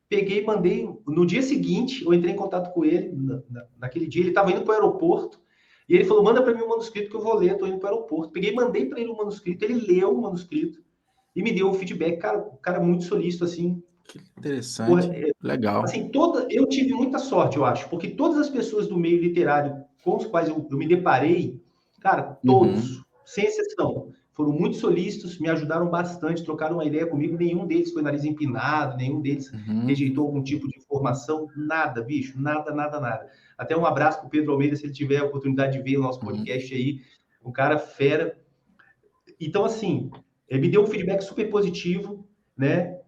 peguei, mandei. No dia seguinte, eu entrei em contato com ele, naquele dia, ele estava indo para o aeroporto, e ele falou, manda para mim o manuscrito que eu vou ler, estou indo para o aeroporto. Peguei, mandei para ele o manuscrito, ele leu o manuscrito, e me deu o feedback, cara, o cara muito solícito, assim, Que porra, interessante. Legal. assim, eu tive muita sorte, eu acho, porque todas as pessoas do meio literário com os quais eu me deparei, cara, Uhum, todos, sem exceção, foram muito solícitos, me ajudaram bastante, trocaram uma ideia comigo, nenhum deles foi nariz empinado, nenhum deles uhum, rejeitou algum tipo de informação, nada, bicho, nada, nada, nada. Até um abraço para o Pedro Almeida, se ele tiver a oportunidade de ver o nosso uhum. podcast aí, um cara fera. Então, assim, me deu um feedback super positivo, né?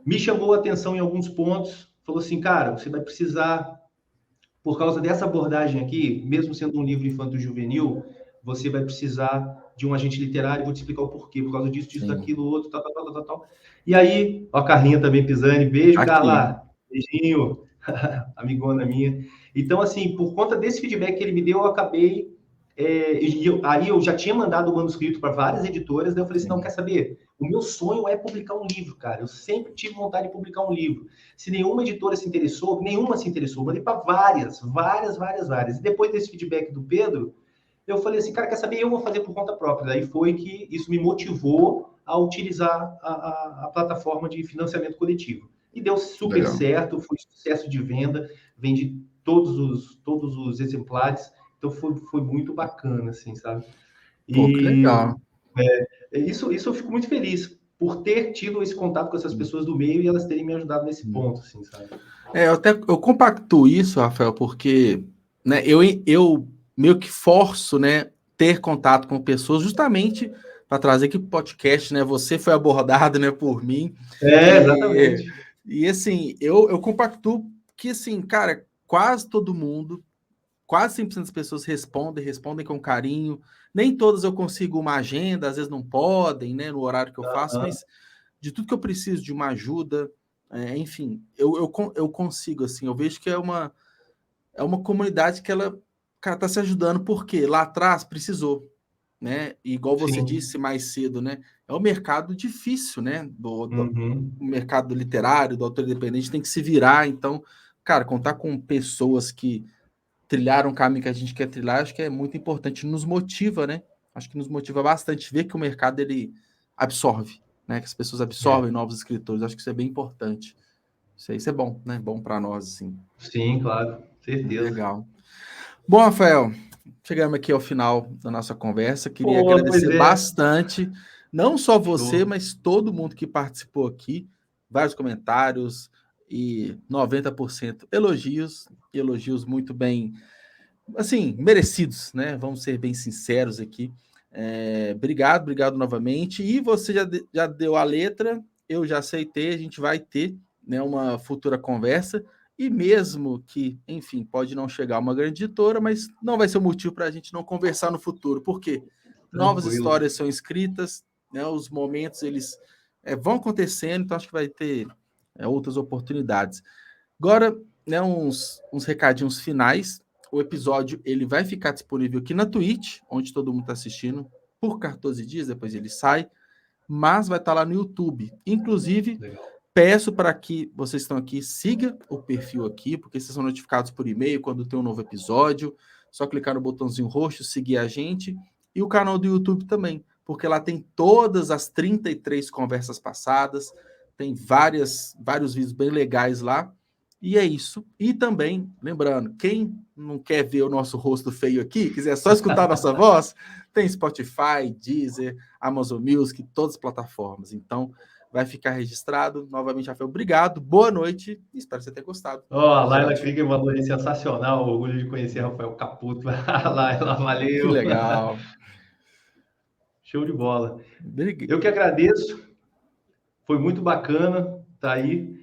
Me chamou a atenção em alguns pontos, falou assim, cara, você vai precisar, por causa dessa abordagem aqui, mesmo sendo um livro infanto-juvenil, você vai precisar de um agente literário, vou te explicar o porquê, por causa disso, disso, Sim. daquilo, outro, tal, tal, tal, tal, tal. E aí, ó, a Carlinha também Pisani, beijo, Aqui. Carla. Beijinho, amigona minha. Então, assim, por conta desse feedback que ele me deu, eu acabei. Aí eu já tinha mandado o manuscrito para várias editoras, daí eu falei assim: não, Sim. quer saber? O meu sonho é publicar um livro, cara. Eu sempre tive vontade de publicar um livro. Se nenhuma editora se interessou, nenhuma se interessou, mandei para várias. E depois desse feedback do Pedro, eu falei assim, cara, quer saber? Eu vou fazer por conta própria. Daí foi que isso me motivou a utilizar a plataforma de financiamento coletivo. E deu super Legal. certo, foi sucesso de venda, vendi todos os exemplares, então foi muito bacana, assim, sabe? Pô, que E legal. isso eu fico muito feliz por ter tido esse contato com essas pessoas do meio e elas terem me ajudado nesse ponto, assim, sabe? Eu compacto isso, Rafael, porque né, eu meio que forço, né, ter contato com pessoas justamente para trazer aqui para o podcast, né? Você foi abordado, né, por mim e, Exatamente. e assim, eu compacto que assim, cara, quase todo mundo, quase 100% das pessoas respondem com carinho. Nem todas eu consigo uma agenda, às vezes não podem, né, no horário que eu faço, Uhum. mas de tudo que eu preciso, de uma ajuda, enfim, eu consigo, assim, eu vejo que é uma comunidade que ela, cara, tá se ajudando, porque lá atrás precisou, né? E igual você Sim. disse mais cedo, né? É um mercado difícil, né? Uhum. O mercado literário, do autor independente, tem que se virar, então, cara, contar com pessoas que trilharam o caminho que a gente quer trilhar, acho que é muito importante, nos motiva, né? Acho que nos motiva bastante ver que o mercado ele absorve, né? Que as pessoas É. absorvem novos escritores. Acho que isso é bem importante. Isso é bom, né? Bom para nós, assim. Sim, claro, certeza. Legal. Bom, Rafael, chegamos aqui ao final da nossa conversa. Queria Pô, pois agradecer é. bastante, não só você, Show. mas todo mundo que participou aqui. Vários comentários e 90% elogios, elogios muito bem assim, merecidos, né? Vamos ser bem sinceros aqui. Obrigado novamente. E você já deu a letra, eu já aceitei, a gente vai ter, né, uma futura conversa. E mesmo que, enfim, pode não chegar a uma grande editora, mas não vai ser um motivo para a gente não conversar no futuro, porque novas Tranquilo. histórias são escritas, né, os momentos eles vão acontecendo, então acho que vai ter outras oportunidades. Agora, né, uns recadinhos finais. O episódio ele vai ficar disponível aqui na Twitch, onde todo mundo está assistindo, por 14 dias, depois ele sai, mas vai estar lá no YouTube. Inclusive, Legal. peço para que vocês estão aqui, siga o perfil aqui, porque vocês são notificados por e-mail quando tem um novo episódio. Só clicar no botãozinho roxo, seguir a gente. E o canal do YouTube também, porque lá tem todas as 33 conversas passadas, tem vários vídeos bem legais lá. E é isso. E também, lembrando, quem não quer ver o nosso rosto feio aqui, quiser só escutar a nossa voz, tem Spotify, Deezer, Amazon Music, todas as plataformas. Então, vai ficar registrado. Novamente, Rafael, obrigado, boa noite, espero que você tenha gostado Ó, do a Laila episódio. Krieger mandou aí, sensacional. Orgulho de conhecer Rafael Caputo. Laila, Que valeu. legal. Show de bola. Brig- Eu que agradeço. Foi muito bacana tá aí.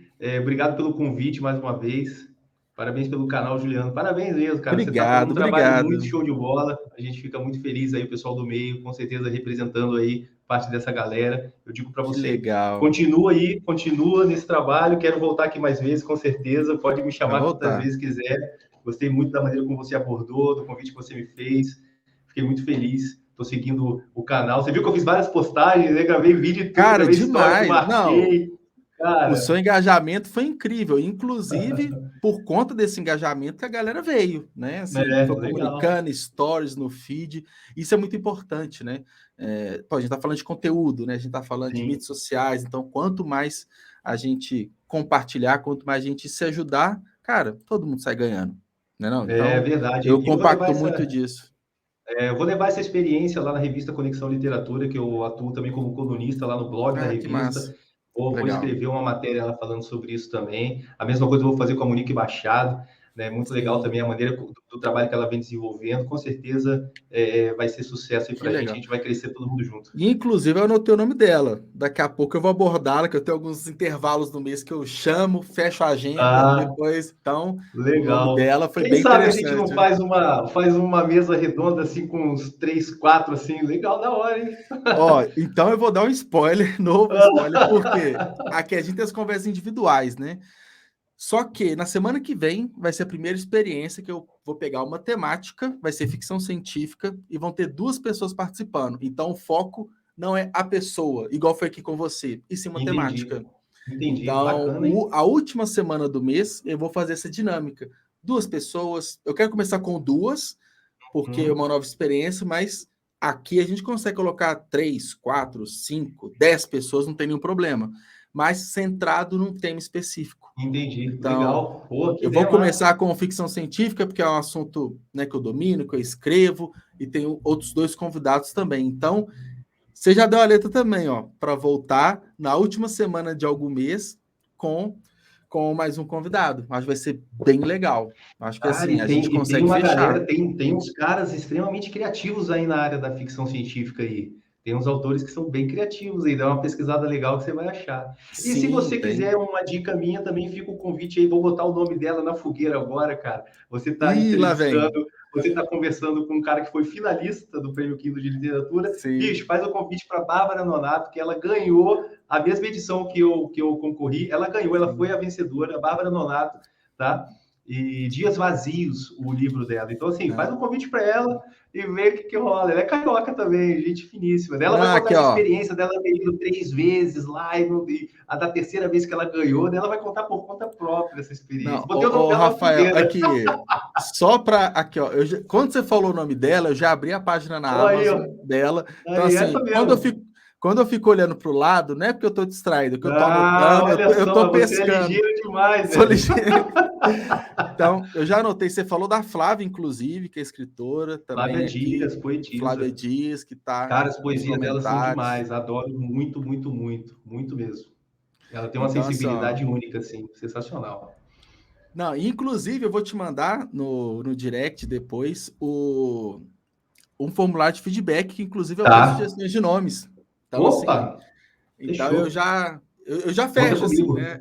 Obrigado pelo convite mais uma vez. Parabéns pelo canal, Juliano. Parabéns mesmo, cara. Você está fazendo um trabalho muito Obrigado. show de bola. A gente fica muito feliz aí, o pessoal do meio, com certeza representando aí parte dessa galera. Eu digo para Que você, legal. continua aí, continua nesse trabalho. Quero voltar aqui mais vezes, com certeza. Pode me Vai chamar quantas voltar. vezes quiser. Gostei muito da maneira como você abordou, do convite que você me fez. Fiquei muito feliz. Estou seguindo o canal. Você viu que eu fiz várias postagens, né? Gravei vídeo e tudo, Cara, gravei história que demais. Não, marquei. o seu Cara, engajamento foi incrível, inclusive por conta desse engajamento que a galera veio, né? Assim, foi legal. comunicando stories no feed, isso é muito importante, né? Pô, a gente tá falando de conteúdo, né? A gente tá falando de Sim. mídias sociais, então quanto mais a gente compartilhar, quanto mais a gente se ajudar, cara, todo mundo sai ganhando, né? Não? É Então, verdade. eu E eu vou levar compacto muito disso. eu vou levar essa experiência lá na revista Conexão Literatura, que eu atuo também como colunista lá no blog da Ah, que massa. revista. Vou Legal. escrever uma matéria lá falando sobre isso também. A mesma coisa eu vou fazer com a Monique Machado, né? Muito legal Sim, também a maneira do trabalho que ela vem desenvolvendo. Com certeza vai ser sucesso aí que para a legal. gente vai crescer todo mundo junto. E, inclusive, eu anotei o nome dela. Daqui a pouco eu vou abordá-la, que eu tenho alguns intervalos no mês que eu chamo, fecho a agenda, Ah, depois, então, o nome legal. dela foi Quem bem sabe a gente não interessante. faz uma mesa redonda assim com uns 3, 4 assim, legal da hora, hein? Ó, então eu vou dar um spoiler, novo spoiler, porque aqui a gente tem as conversas individuais, né? Só que na semana que vem vai ser a primeira experiência que eu vou pegar uma temática, vai ser ficção científica, e vão ter 2 pessoas participando. Então o foco não é a pessoa, igual foi aqui com você, e sim uma temática. Entendi. Então, Bacana, hein? a última semana do mês eu vou fazer essa dinâmica. 2 pessoas, eu quero começar com 2, porque é uma nova experiência, mas aqui a gente consegue colocar 3, 4, 5, 10 pessoas, não tem nenhum problema. Mas centrado num tema específico. Entendi. Então, Legal. Pô, que eu vou ideia começar massa. com ficção científica, porque é um assunto, né, que eu domino, que eu escrevo, e tenho outros 2 convidados também. Então, você já deu a letra também, ó, para voltar na última semana de algum mês com mais um convidado. Acho que vai ser bem legal. Acho que Cara, assim, a gente e tem consegue uma fechar. galera, tem uns caras extremamente criativos aí na área da ficção científica aí. Tem uns autores que são bem criativos aí, dá uma pesquisada legal que você vai achar. E se Sim, você tem. quiser uma dica minha, também fica o convite aí, vou botar o nome dela na fogueira agora, cara. Você está Ih, lá vem. entrevistando, você está conversando com um cara que foi finalista do Prêmio Kindle de Literatura. Sim. Bicho, faz o convite para Bárbara Nonato, que ela ganhou a mesma edição que eu concorri, ela ganhou, ela foi a vencedora, a Bárbara Nonato, tá? E Dias Vazios, o livro dela. Então, assim, faz um convite para ela e vê o que rola. Ela é carioca também, gente finíssima. Ela vai Não, contar aqui, essa ó. experiência dela ter ido 3 vezes lá e a da terceira vez que ela ganhou, ela vai contar por conta própria essa experiência. Não, Botei o nome dela na Rafael, fogueira. aqui, só para aqui, ó, quando você falou o nome dela, eu já abri a página na Olha aí, Amazon ó. dela. Então, Aí, essa assim, mesmo. quando eu fico olhando para o lado, não é porque eu estou distraído, é que eu estou Ah, anotando, olha eu tô só, você é pescando. ligeiro demais, Sou velho. ligeiro. Então, eu já anotei, você falou da Flávia, inclusive, que é escritora também Flávia aqui, Dias, Flávia poetisa. Dias, que está Cara, as nos poesias dela são comentários. demais. Adoro muito, muito, muito. Muito mesmo. Ela tem uma Então, assim, ó, sensibilidade única, assim. Sensacional. não, inclusive eu vou te mandar no direct depois um formulário de feedback, que inclusive eu peço Tá. sugestões de nomes. Então, assim, Opa! então Fechou. eu já Conta fecho, assim, comigo. né?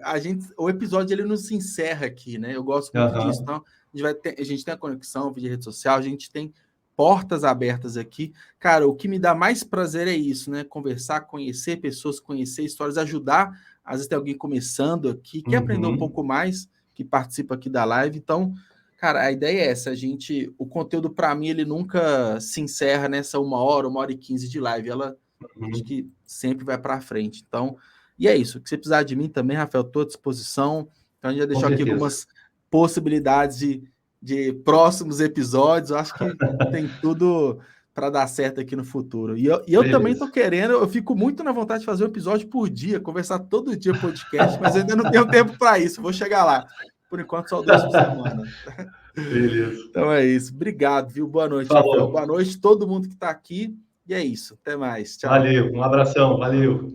O episódio ele não se encerra aqui, né? Eu gosto muito disso. Aham. Então, a gente tem a conexão via rede social, a gente tem portas abertas aqui. Cara, o que me dá mais prazer é isso, né? Conversar, conhecer pessoas, conhecer histórias, ajudar. Às vezes tem alguém começando aqui, quer aprender um Uhum. pouco mais, que participa aqui da live. Então, cara, a ideia é essa. O conteúdo, para mim, ele nunca se encerra nessa 1 hora e 15 de live. Ela acho Uhum. que sempre vai para frente. Então, e é isso. Se você precisar de mim também, Rafael, estou à disposição. Então, a gente já Com deixou aqui certeza. algumas possibilidades de próximos episódios. Eu acho que tem tudo para dar certo aqui no futuro. E eu também estou Beleza. querendo, eu fico muito na vontade de fazer um episódio por dia, conversar todo dia podcast, mas eu ainda não tenho tempo para isso. Vou chegar lá. Por enquanto, só 2 por semana. Beleza. Então é isso. Obrigado, viu? Boa noite, Rafael. Falou. Boa noite a todo mundo que está aqui. E é isso. Até mais. Tchau. Valeu. Um abração. Valeu.